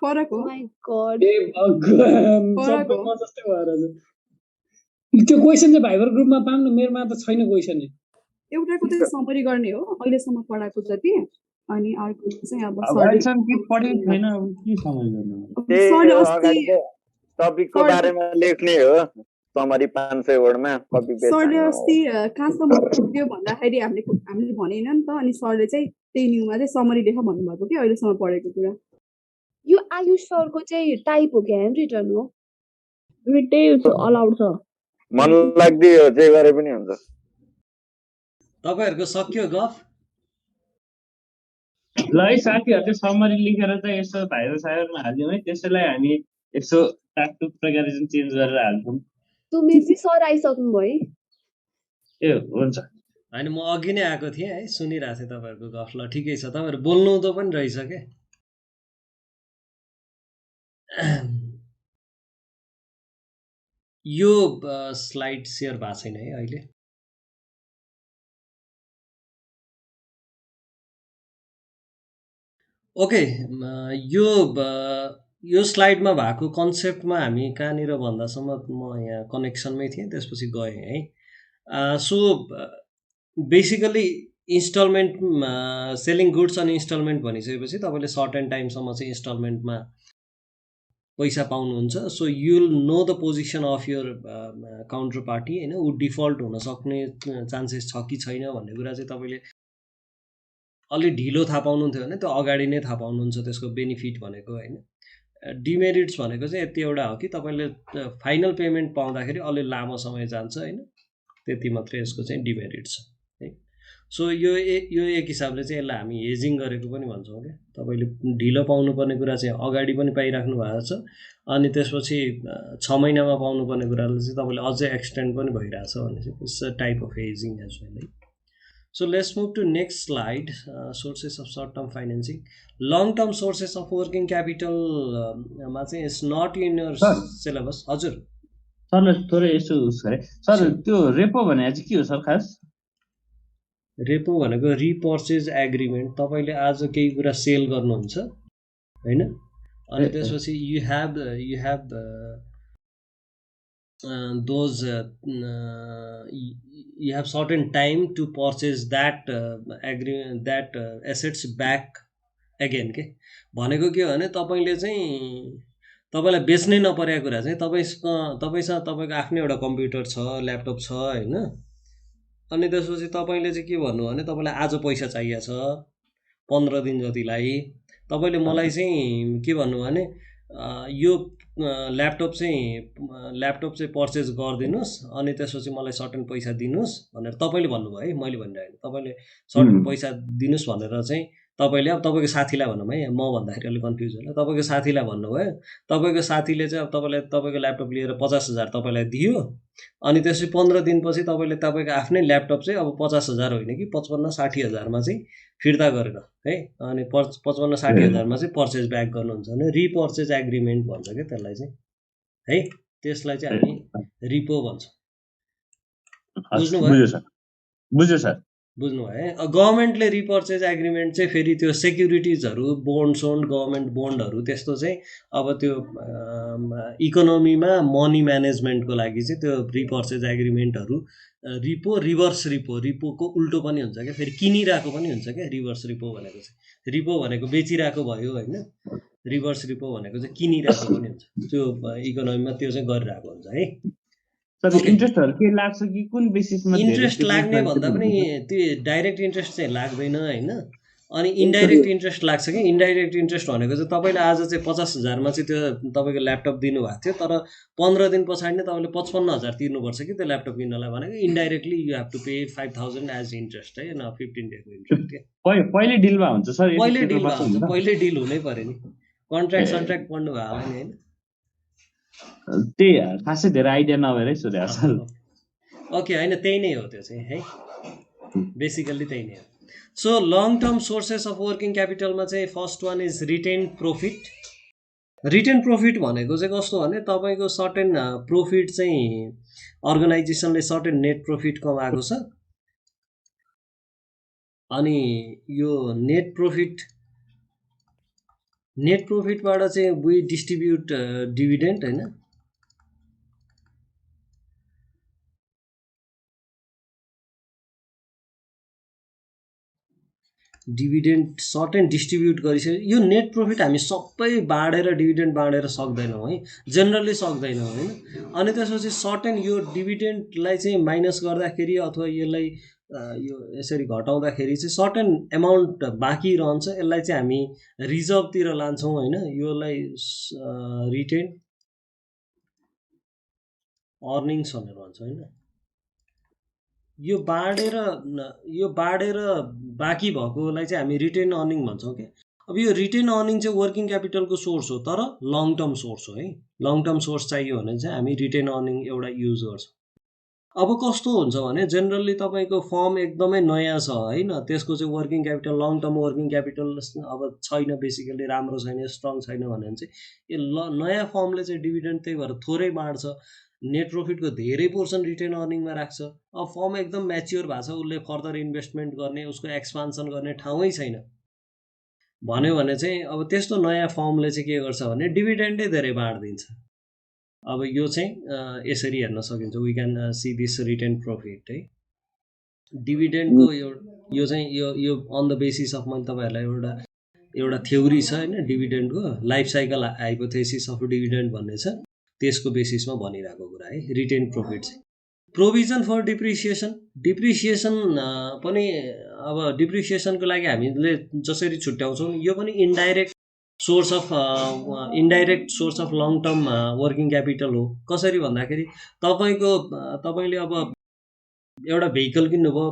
फरक हो। माय गॉड, ए भगवान सबै म जस्तै भएर छ। त्यो क्वेसन चाहिँ भाइबर ग्रुपमा पाऊँ न, मेरोमा त छैन क्वेसन। एउटाको चाहिँ समरी गर्ने हो अहिलेसम्म पढाएको जति, अनि अर्को चाहिँ अब अहिलेसम्म के पढेको छैन, अब के समझ गर्नु। टपिकको बारेमा लेख्ने हो समरी 500 वर्डमा कपी पेस्ट। सरले अस्ति कहाँसम्म पुग्यो भन्दाखेरि हामीले भनेन नि त, अनि सरले चाहिँ त्यही न्युमा चाहिँ समरी लेख भन्नुभएको कि अहिलेसम्म पढेको कुरा। यो आयुष सरको चाहिँ टाइप हो कि ह्यान्ड रिटन हो? रिटेल अलाउड छ मन लाग्दै जे गरे पनि हुन्छ। तपाईहरुको सक्यो गफ? ल है साथीहरूले समरी लेखेर चाहिँ यसो भाइरल साइबरमा हालिदिउँ है, त्यसैलाई हामी यसो टाकटुक प्रकारले चाहिँ चेन्ज गरेर हाल्छौँ। सुमेशजी सर आइसक्नु भयो ए हुन्छ। हैन म अघि नै आएको थिएँ है, सुनिरहेको थिएँ तपाईहरुको गफ। ल ठिकै छ, तपाईहरु बोल्नु त पनि रहेछ के। यो स्लाइड शेयर भएको छैन है अहिले। ओके, यो स्लाइडमा भएको कन्सेप्टमा हामी कहाँनिर भन्दासम्म म यहाँ कनेक्सनमै थिएँ, त्यसपछि गएँ है। So basically installment selling goods अनि इन्स्टलमेन्ट भनिसकेपछि तपाईँले सर्ट एन्ड टाइमसम्म चाहिँ इन्स्टलमेन्टमा पैसा पाउनुहुन्छ। So you will know the position of your counter party होइन, ऊ डिफल्ट हुन सक्ने चान्सेस छ कि छैन भन्ने कुरा चाहिँ तपाईँले अलि ढिलो थाहा पाउनुहुन्थ्यो भने त्यो अगाडि नै थाहा पाउनुहुन्छ त्यसको बेनिफिट भनेको होइन। डिमेरिट्स भनेको चाहिँ यति एउटा हो कि तपाईँले फाइनल पेमेन्ट पाउँदाखेरि अलि लामो समय जान्छ होइन, त्यति मात्रै यसको चाहिँ डिमेरिट छ है। सो यो एक हिसाबले चाहिँ यसलाई हामी हेजिङ गरेको पनि भन्छौँ क्या। तपाईँले ढिलो पाउनुपर्ने कुरा चाहिँ अगाडि पनि पाइराख्नु भएको छ, अनि त्यसपछि 6 महिनामा पाउनुपर्ने कुराले चाहिँ तपाईँले अझै एक्सटेन्ड पनि भइरहेछ भने चाहिँ it's a type of hedging as well है। So let's move to next slide. Sources of short-term financing. Long-term sources of working capital is not in your syllabus. हजुर सरले थोरै यसो गरे सर, त्यो रेपो भने चाहिँ के हो सर खास? रेपो भनेको रिपर्चेज एग्रिमेन्ट। तपाईँले आज केही कुरा सेल गर्नुहुन्छ होइन, अनि त्यसपछि you have those you have certain time to purchase that assets back again के भनेको के हो भने तपाईले चाहिँ तपाईलाई बेच्नै नपरेको कुरा चाहिँ तपाईसँग तपाईको आफ्नै एउटा कम्प्युटर छ, ल्यापटप छ हैन, अनि त्यसपछि तपाईले चाहिँ के भन्नु भने तपाईँलाई आज पैसा चाहिएको छ 15 दिन जतिलाई, तपाईले मलाई चाहिँ के भन्नु भने यो ल्यापटप चाहिँ पर्चेज गरिदिनुस् अनि त्यसपछि मलाई सर्टेन पैसा दिनुस् भनेर तपाईले भन्नुभयो है, मैले भनिरहेको। तपाईले सर्टेन पैसा दिनुस् भनेर चाहिँ तपाईले अब तपाईको साथीलाई भन्नु है, म भन्दाखेरि अलि कन्फ्युज होला। तपाईको साथीलाई भन्नुभयो, तपाईको साथीले चाहिँ अब तपाईलाई तपाईको ल्यापटप लिएर 50,000 तपाईलाई दियो, अनि त्यसपछि 15 दिनपछि तपाईले तपाईको आफ्नै ल्यापटप चाहिँ अब 50,000 होइन कि 55-60,000 मा चाहिँ फिर्ता गरेर है, अनि 55-60,000 मा चाहिँ पर्चेज ब्याक गर्नुहुन्छ भने रिपर्चेज एग्रिमेन्ट भन्छ के त्यसलाई चाहिँ है। त्यसलाई चाहिँ हामी रिपो भन्छौँ। बुझ्यो सर। बुझ्नुभयो है। गभर्मेन्टले रिपर्चेज एग्रिमेन्ट चाहिँ फेरि त्यो सेक्युरिटिजहरू, बोन्ड गभर्मेन्ट बोन्डहरू त्यस्तो चाहिँ अब त्यो इकोनोमीमा मनी म्यानेजमेन्टको लागि चाहिँ त्यो रिपर्चेज एग्रिमेन्टहरू रिपोको उल्टो पनि हुन्छ क्या, फेरि किनिरहेको पनि हुन्छ क्या। रिभर्स रिपो भनेको चाहिँ, रिपो भनेको बेचिरहेको भयो होइन, रिभर्स रिपो भनेको चाहिँ किनिरहेको पनि हुन्छ। त्यो इकोनोमीमा त्यो चाहिँ गरिरहेको हुन्छ है। इन्ट्रेस्टहरु के लाग्छ कि कुन बेसिसमा? इन्ट्रेस्ट लाग्ने भन्दा पनि त्यो डाइरेक्ट इन्ट्रेस्ट चाहिँ लाग्दैन होइन, अनि इन्डाइरेक्ट इन्ट्रेस्ट लाग्छ कि। इन्डाइरेक्ट इन्ट्रेस्ट भनेको चाहिँ तपाईँले आज चाहिँ 50,000 मा चाहिँ त्यो तपाईँको ल्यापटप दिनुभएको थियो, तर 15 दिन पछाडि नै तपाईँले 55,000 तिर्नुपर्छ कि त्यो ल्यापटप किन्नलाई भनेको indirectly you have to pay 5,000 as interest है, न 15 डेको इन्ट्रेस्ट के। पहिले डिलमा हुन्छ सर, पहिले डिल हुनै पर्यो नि, कन्ट्र्याक्ट पढ्नु भयो होला नि होइन। त्यही खासै धेरै आइडिया नभएरै सोधेको सर। ओके, होइन त्यही नै हो त्यो चाहिँ है, बेसिकल्ली त्यही नै हो। So long term sources of working क्यापिटलमा चाहिँ first one is retained profit. Retained profit भनेको चाहिँ कस्तो भने तपाईको सर्टेन प्रॉफिट चाहिँ अर्गनाइजेसनले सर्टेन नेट प्रॉफिट कमाएको छ, अनि यो नेट प्रॉफिटबाट चाहिँ वी डिस्ट्रिब्युट डिभिडेन्ड हैन, डिभिडेन्ड सर्टेन डिस्ट्रिब्युट गरिसक्यो। यो नेट प्रॉफिट हामी सबै बाँडेर डिभिडेन्ड बाँडेर सक्दैनौँ है, जेनरली सक्दैनौँ हैन। अनि त्यसपछि सर्टेन यो डिभिडेन्डलाई चाहिँ माइनस गर्दाखेरि अथवा यसलाई यो यसरी घटाउँदाखेरि चाहिँ सर्टेन एमाउन्ट बाँकी रहन्छ, यसलाई चाहिँ हामी रिजर्भतिर लान्छौँ हैन। योलाई रिटेन अर्निङ्स भनेर भन्छ होइन। यो बाँडेर बाँकी भएकोलाई चाहिँ हामी रिटेन अर्निङ भन्छौँ क्या। अब यो रिटेन अर्निङ चाहिँ वर्किङ क्यापिटलको सोर्स हो, तर लङ टर्म सोर्स हो है। लङ टर्म सोर्स चाहियो भने चाहिँ हामी रिटेन अर्निङ एउटा युज गर्छौँ। अब कस्तो हुन्छ भने जेनरली तपाईँको फर्म एकदमै नयाँ छ होइन, त्यसको चाहिँ working capital long term working capital अब छैन, बेसिकली राम्रो छैन, स्ट्रङ छैन भने चाहिँ यो नयाँ फर्मले चाहिँ डिभिडेन्ड त्यही भएर थोरै बाँड्छ, नेट प्रफिटको धेरै पोर्सन रिटेन अर्निङमा राख्छ। अब फर्म एकदम म्याच्योर भएको छ, उसले फर्दर इन्भेस्टमेन्ट गर्ने, उसको एक्सपान्सन गर्ने ठाउँै छैन भन्यो भने चाहिँ अब त्यस्तो नयाँ फर्मले चाहिँ के गर्छ भने डिभिडेन्डै धेरै बाँडिदिन्छ। अब यो चाहिँ यसरी हेर्न सकिन्छ, we can see this retained profit है। डिभिडेन्डको यो चाहिँ यो अन द बेसिस अफ मैले तपाईँहरूलाई एउटा थ्योरी छ होइन डिभिडेन्डको, life cycle hypothesis of dividend भन्ने छ, त्यसको बेसिसमा भनिरहेको कुरा है रिटेन प्रफिट चाहिँ। प्रोभिजन फर डिप्रिसिएसन पनि अब डिप्रिसिएसनको लागि हामीले जसरी छुट्याउँछौँ यो पनि indirect source of long term working capital हो। कसरी भन्दाखेरि तपाईँले अब एउटा भेहिकल किन्नुभयो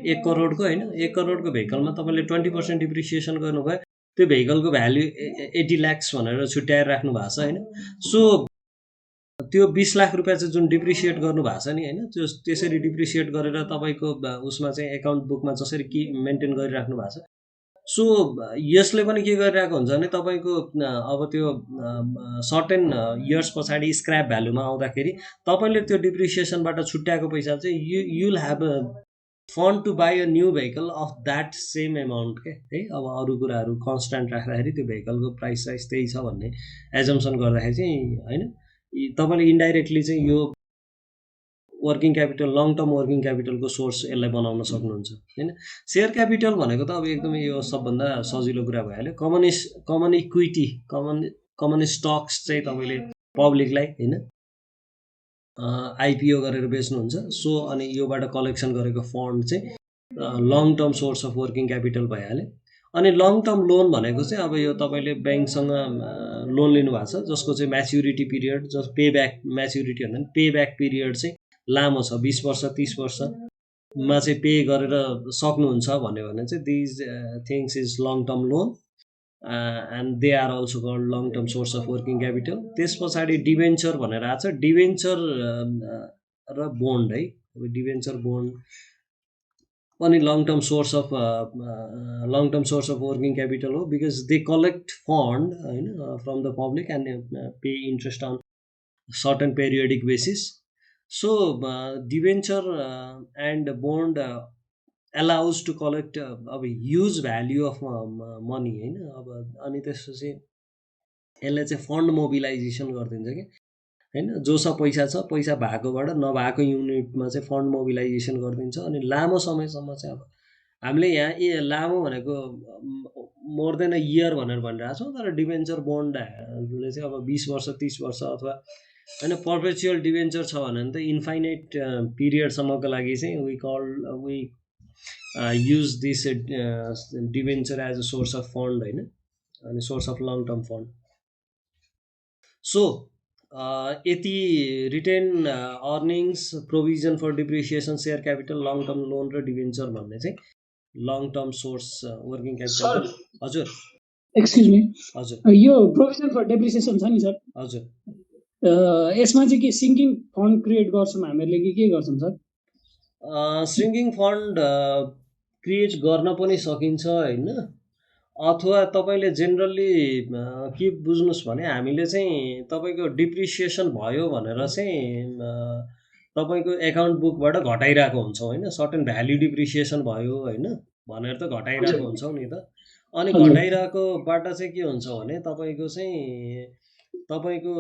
1 करोडको होइन, 1 करोडको भेहिकलमा तपाईँले 20% डिप्रिसिएसन गर्नुभयो, त्यो भेहिकलको भ्याल्यु 80 लाख्स भनेर छुट्याएर राख्नु भएको छ होइन। सो त्यो 20 लाख रुपियाँ चाहिँ जुन डिप्रिसिएट गर्नु भएको छ नि होइन, त्यो त्यसरी डिप्रिसिएट गरेर तपाईँको उसमा चाहिँ एकाउन्ट बुकमा जसरी कि मेन्टेन गरिराख्नु भएको छ। सो यसले पनि के गरिरहेको हुन्छ भने तपाईँको अब त्यो सर्टेन इयर्स पछाडि स्क्रैप भ्यालुमा आउँदाखेरि तपाईँले त्यो डिप्रिसिएसनबाट छुट्याएको पैसा चाहिँ you will have a fund to buy a new vehicle of that same amount के है। अब अरू कुराहरू कन्स्ट्यान्ट राख्दाखेरि त्यो भेहिकलको प्राइस त्यही छ भन्ने एजम्सन गर्दाखेरि चाहिँ होइन, तपाईँले इन्डाइरेक्टली चाहिँ यो working capital long term working क्यापिटलको सोर्स यसलाई बनाउन सक्नुहुन्छ होइन। सेयर क्यापिटल भनेको त अब एकदमै यो सबभन्दा सजिलो कुरा भइहाल्यो। कमन इक्विटी कमन स्टक्स चाहिँ तपाईँले पब्लिकलाई होइन आइपिओ गरेर बेच्नुहुन्छ। सो अनि योबाट कलेक्सन गरेको फन्ड चाहिँ long term source of working capital भइहाल्यो। अनि लङ टर्म लोन भनेको चाहिँ अब यो तपाईँले ब्याङ्कसँग लोन लिनुभएको छ जसको चाहिँ maturity period pay back maturity भन्दा पनि पे ब्याक पिरियड चाहिँ लामो छ, 20 वर्ष 30 वर्षमा चाहिँ पे गरेर सक्नुहुन्छ भन्यो भने चाहिँ these things is long term loan and they are also called long term source of working capital. त्यस पछाडि डिभेन्चर भनेर आएको छ, डिभेन्चर र बोन्ड है। अब डिभेन्चर बोन्ड पनि long term source of working capital हो, बिकज दे कलेक्ट फन्ड होइन from the public and pay interest on certain periodic basis. So debenture and bond allows to collect अब huge value of money होइन। अब अनि त्यसपछि यसले चाहिँ fund mobilisation गरिदिन्छ कि होइन, जोसँग पैसा छ पैसा भएकोबाट नभएको युनिटमा चाहिँ फन्ड मोबिलाइजेसन गरिदिन्छ। अनि लामो समयसम्म चाहिँ अब हामीले यहाँ लामो भनेको मोर देन अ इयर भनेर भनिरहेको छौँ, तर डिभेन्चर बोन्डले चाहिँ अब 20 वर्ष 30 वर्ष अथवा होइन पर्पेचुअल डिभेन्चर छ भने त इन्फाइनाइट पिरियडसम्मको लागि चाहिँ we use this debenture as a source of fund होइन, अनि source of long term fund. So यति retained earnings, provision for depreciation, share capital, long term loan र डिभेन्चर भन्ने चाहिँ long term source working capital. हजुर excuse me, हजुर यो provision for depreciation छ नि सर, हजुर यसमा चाहिँ के सिङ्किङ फन्ड क्रिएट गर्छौँ हामीहरूले कि के गर्छौँ सर? सिङ्किङ फन्ड क्रिएट गर्न पनि सकिन्छ होइन, अथवा तपाईँले जेनरली के बुझ्नुहोस् भने हामीले चाहिँ तपाईँको डिप्रिसिएसन भयो भनेर चाहिँ तपाईँको एकाउन्ट बुकबाट घटाइरहेको हुन्छौँ होइन, सर्टेन भ्याल्यु डिप्रिसिएसन भयो होइन भनेर त घटाइरहेको हुन्छौँ नि त। अनि घटाइरहेकोबाट चाहिँ के हुन्छ भने तपाईँको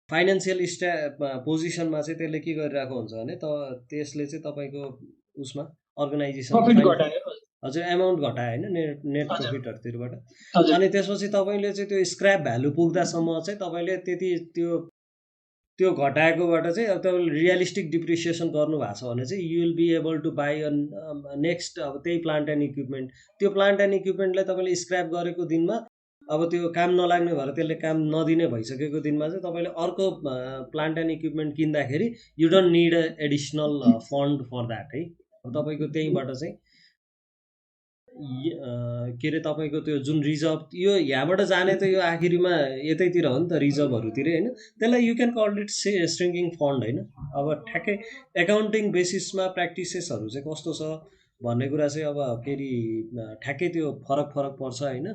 फाइनेन्सियल पोजिसनमा चाहिँ त्यसले के गरिरहेको हुन्छ भने त्यसले चाहिँ तपाईँको उसमा अर्गनाइजेसन हजुर एमाउन्ट घटायो होइन नेट प्रफिटहरूतिरबाट। अनि त्यसपछि तपाईँले चाहिँ त्यो स्क्रैप भ्यालु पुग्दासम्म चाहिँ तपाईँले त्यति त्यो घटाएकोबाट चाहिँ अब तपाईँले रियलिस्टिक डिप्रिसिएसन गर्नुभएको छ भने चाहिँ you will be able to buy next अब त्यही प्लान्ट एन्ड इक्विपमेन्ट। त्यो प्लान्ट एन्ड इक्विपमेन्टलाई तपाईँले स्क्रैप गरेको दिनमा अब त्यो काम नलाग्ने भएर त्यसले काम नदिने भइसकेको दिनमा चाहिँ तपाईँले अर्को प्लान्ट एन्ड इक्विपमेन्ट किन्दाखेरि you don't need a additional fund for that है। अब तपाईँको त्यहीँबाट चाहिँ के अरे तपाईँको त्यो जुन रिजर्भ यो यहाँबाट जाने त यो आखिरीमा यतैतिर हो नि त रिजर्भहरूतिरै होइन, त्यसलाई you can call it stringing fund होइन। अब ठ्याक्कै एकाउन्टिङ बेसिसमा प्र्याक्टिसेसहरू चाहिँ कस्तो छ भन्ने कुरा चाहिँ अब के अरे ठ्याक्कै त्यो फरक पर्छ होइन,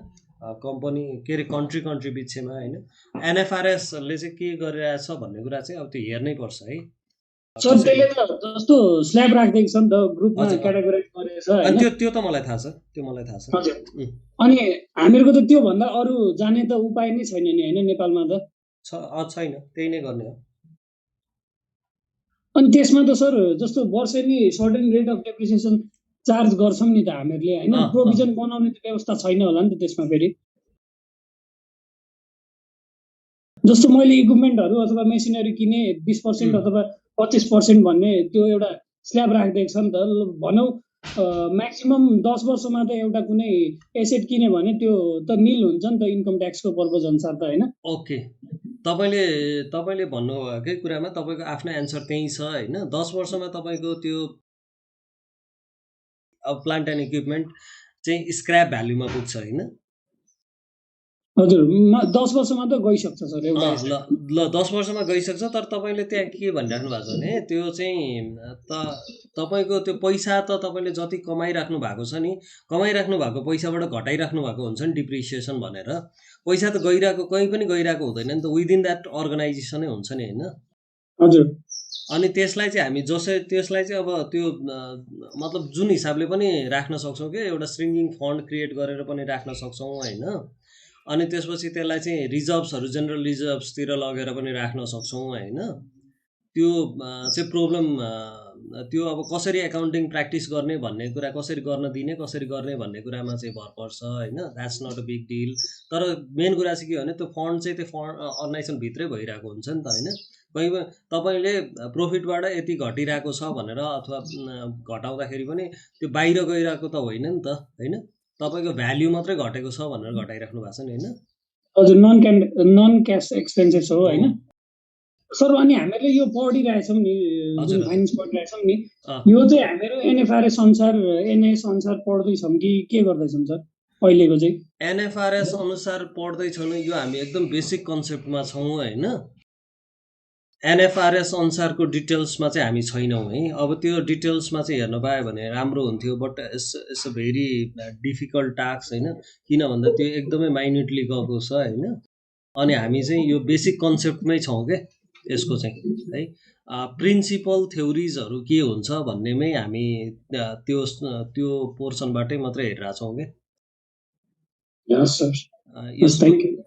कम्पनी के अरे कन्ट्री बिचमा होइन। एनएफआरएसले चाहिँ के गरिरहेछ भन्ने कुरा चाहिँ अब त्यो हेर्नै पर्छ है। सर त्यसले त जस्तो स्ल्याब राखिदिएको छ नि त ग्रुपमा क्याटेगोराइज गरेछ हैन। त्यो त मलाई थाहा छ, त्यो मलाई थाहा छ। हजुर। अनि हामीहरूको त त्यो भन्दा अरु जाने त उपाय नै छैन नि हैन नेपालमा त। छैन, त्यही नै गर्ने हो। अनि त्यसमा त सर जस्तो वर्षेनी certain rate of depreciation charge गर्छौं नि त हामीहरूले हैन, प्रोभिजन बनाउने त व्यवस्था छैन होला नि त त्यसमा फेरि। जस्तो मैले इक्विपमेन्टहरु अथवा मेसिनरी किने 20% अथवा 25% भन्ने त्यो एउटा स्ल्याब राखिदिएको छ नि त। भनौं म्याक्सिमम 10 वर्षमा त एउटा कुनै एसेट किने भने त्यो त निल हुन्छ नि त इन्कम ट्याक्सको पर्पज अनुसार त हैन। ओके, तपाईले भन्नुभएकै कुरामा तपाईको आफ्नो एन्सर त्यही छ हैन। 10 वर्षमा तपाईको त्यो अब प्लान्ट एन्ड इक्विपमेन्ट चाहिँ स्क्रैप भ्यालुमा पुग्छ हैन। हजुर 10 वर्षमा त गइसक्छ सर एउटा ल 10 वर्षमा गइसक्छ। तर तपाईले त्यहाँ के भनिराख्नु भएको छ भने त्यो चाहिँ तपाईको त्यो पैसा त तपाईले जति कमाइराख्नु भएको छ नि, कमाइराख्नु भएको पैसाबाट घटाइराख्नु भएको हुन्छ नि डिप्रिसिएसन भनेर। पैसा त गइरहेको कहीँ पनि गइरहेको हुँदैन नि त, विदिन द्याट अर्गनाइजेसनै हुन्छ नि हैन। हजुर। अनि त्यसलाई चाहिँ हामी त्यसलाई चाहिँ अब त्यो मतलब जुन हिसाबले पनि राख्न सक्छौं के, एउटा स्ट्रिङ्गिङ फन्ड क्रिएट गरेर पनि राख्न सक्छौं हैन। अनि त्यसपछि त्यसलाई चाहिँ रिजर्भ्सहरु जनरल रिजर्भ्सतिर लगेर पनि राख्न सक्छौं हैन। त्यो चाहिँ प्रब्लम त्यो अब कसरी एकाउन्टिङ प्र्याक्टिस गर्ने भन्ने कुरा, कसरी गर्न दिने कसरी गर्ने भन्ने कुरामा चाहिँ भर पर्छ हैन। That's not a big deal. तर मेन कुरा चाहिँ के हो भने त्यो फन्ड चाहिँ त्यो फन्ड अर्गनाइजेसन भित्रै भइरहेको हुन्छ नि त हैन। कहीँ तपाईले प्रॉफिटबाट यति घटिरहेको छ भनेर अथवा घटाउँदाखेरि पनि त्यो बाहिर गइरहेको त होइन नि त हैन। तपाईको भ्याल्यु मात्रै घटेको छ भनेर घटाइराख्नु भएको छ नि हैन। हजुर, नन क्याश एक्सपेन्सेस हो हैन। सर अनि हामीले यो पढिरहेछौं नि, जुन फाइनान्स पढिरहेछौं नि, यो चाहिँ हामीहरू एनएफआरएस अनुसार एनएस अनुसार पढ्दै छौं कि के गर्दै छौं सर अहिलेको चाहिँ? एनएफआरएस अनुसार पढ्दै छौं यो हामी एकदम बेसिक कन्सेप्टमा छौं हैन। एनएफआरएस अनुसारको डिटेल्समा चाहिँ हामी छैनौं है। अब त्यो डिटेल्समा चाहिँ हेर्न पाए भने राम्रो हुन्थ्यो, but it's a very difficult task हैन। किन भन्दा त्यो एकदमै माइन्युटली गएको छ हैन। अनि हामी चाहिँ यो बेसिक कन्सेप्टमै छौं के यसको चाहिँ है। प्रिन्सिपल थ्योरिजहरु के हुन्छ भन्नेमै हामी त्यो पोर्सनबाटै मात्रै हेरिरहेछौं के। यस सर।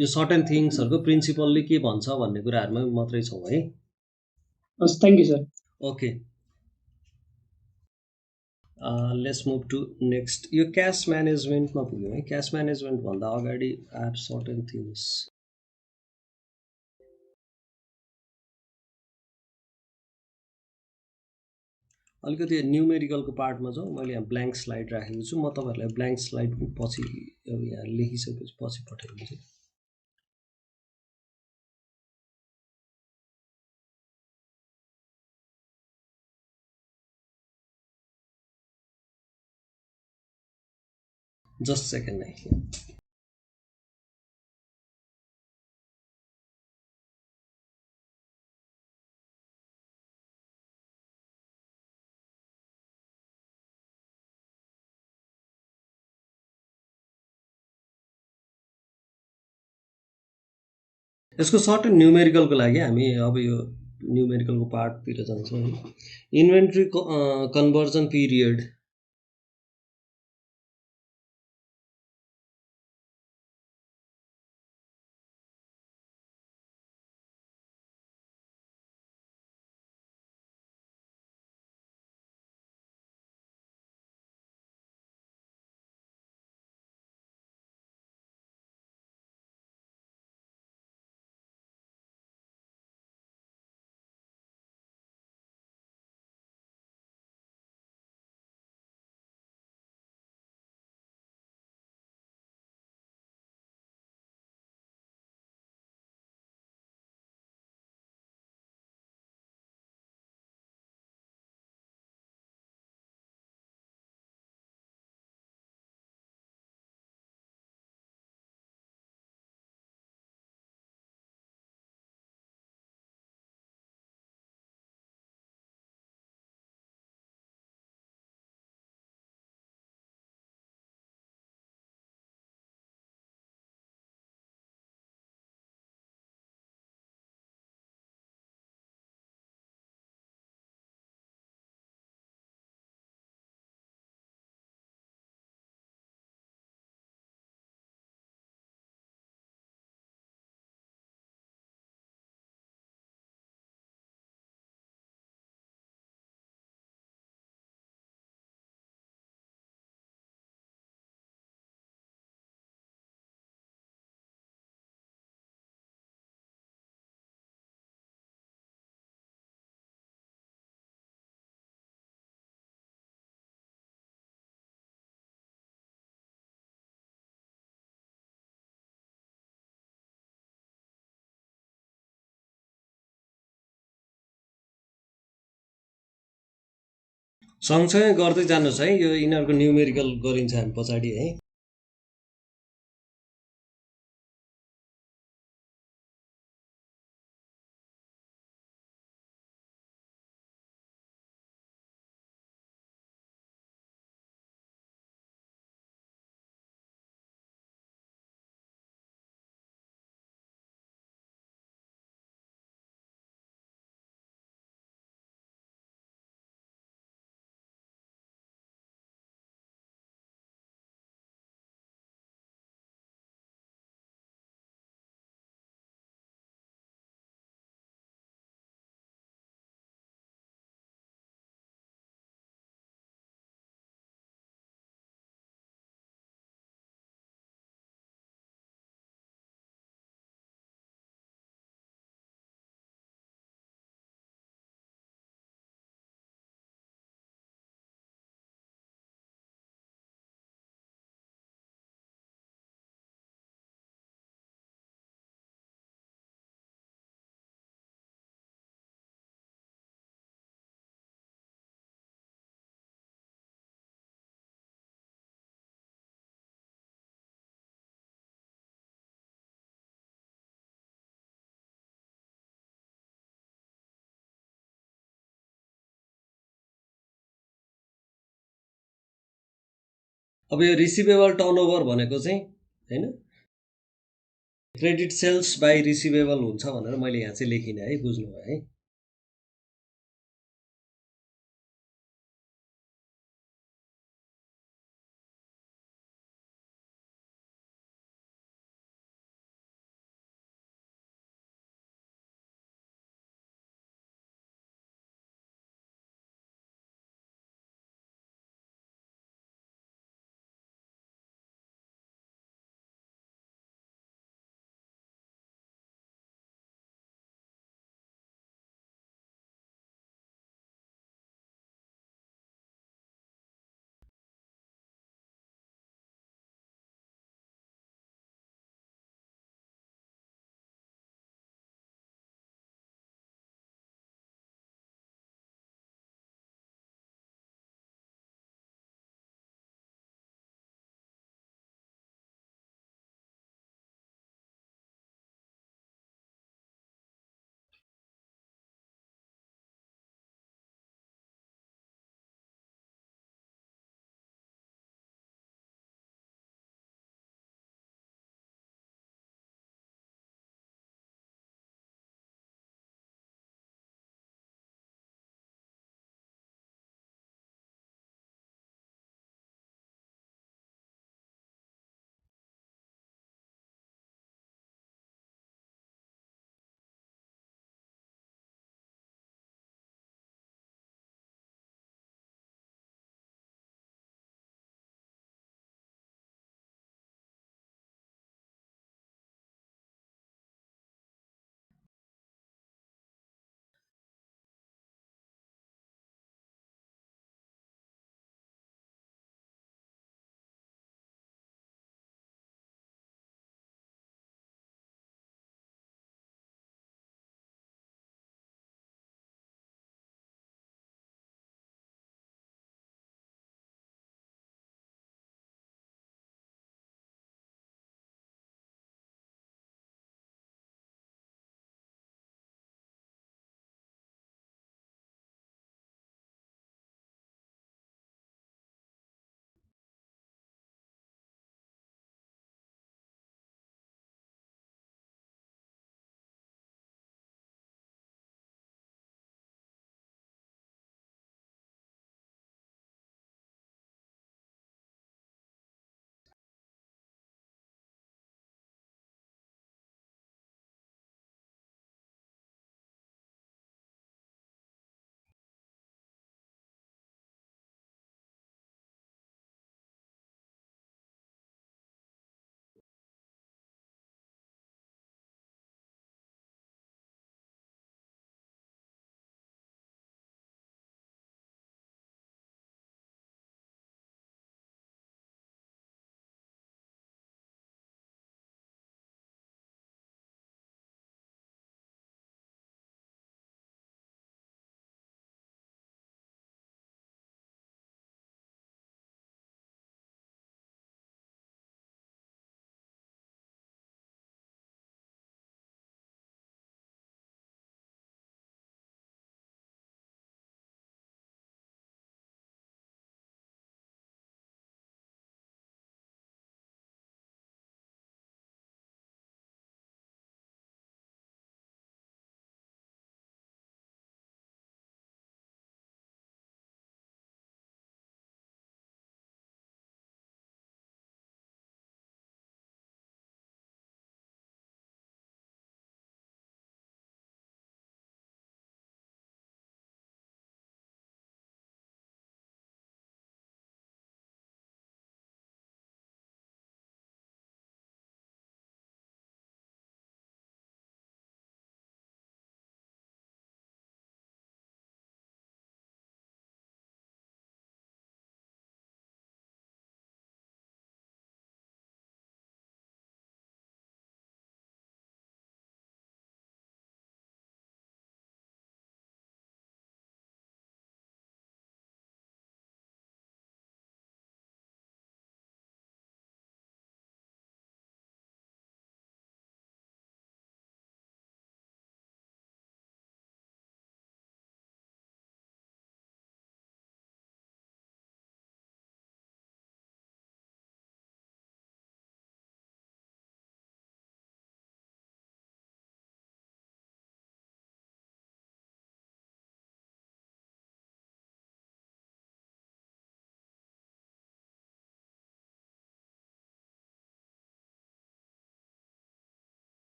यो सर्टेन थिङ्सहरुको प्रिन्सिपलले के भन्छ भन्ने कुराहरुमा मात्रै छौं है। हस्, thank you sir. Okay, let's move to next. यो क्याश म्यानेजमेन्टमा पुग्यौं है। क्याश म्यानेजमेन्ट भन्दा अगाडि आई हेभ सर्टेन थिङ्स। अलिकति न्युमेरिकलको पार्टमा जाउँ। मैले यहाँ ब्ल्याङ्क स्लाइड राखेको छु। म तपाईहरुलाई ब्ल्याङ्क स्लाइड पछि यहाँ लेखिसकेपछि पछि पठाइदिन्छु। जस्ट सेकेन्ड है। यसको सर्टेन न्युमेरिकलको लागि हामी अब यो न्युमेरिकलको पार्टतिर जान्छौँ। इन्भेन्ट्री कन्भर्जन पिरियड सँगसँगै गर्दै जानुहोस् है, यो यिनीहरूको न्युमेरिकल गरिन्छ हामी पछाडि है। अब यो रिसिभेबल टर्नओभर भनेको चाहिँ हैन, क्रेडिट सेल्स बाई रिसिभेबल हुन्छ भनेर मैले यहाँ चाहिँ लेखिनँ है, बुझ्नुभयो है।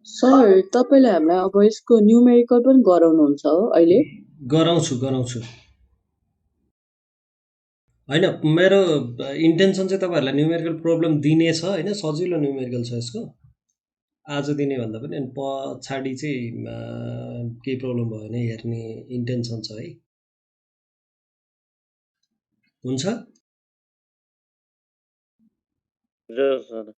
सर तपाईँले हामीलाई अब यसको न्युमेरिकल पनि गराउनुहुन्छ हो अहिले? गराउँछु होइन, मेरो इन्टेन्सन चाहिँ तपाईँहरूलाई न्युमेरिकल प्रब्लम दिने छ होइन, सजिलो न्युमेरिकल छ यसको, आज दिने भन्दा पनि अनि पछाडि चाहिँ केही प्रब्लम भयो भने हेर्ने इन्टेन्सन छ है। हुन्छ सर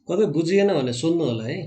कतै बुझिएन भने सोध्नु होला है।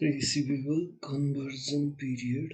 Receivable conversion period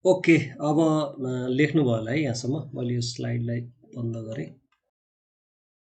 ओके अब लेख्नुभयो होला है यहाँसम्म मैले यो स्लाइडलाई बन्द गरेँ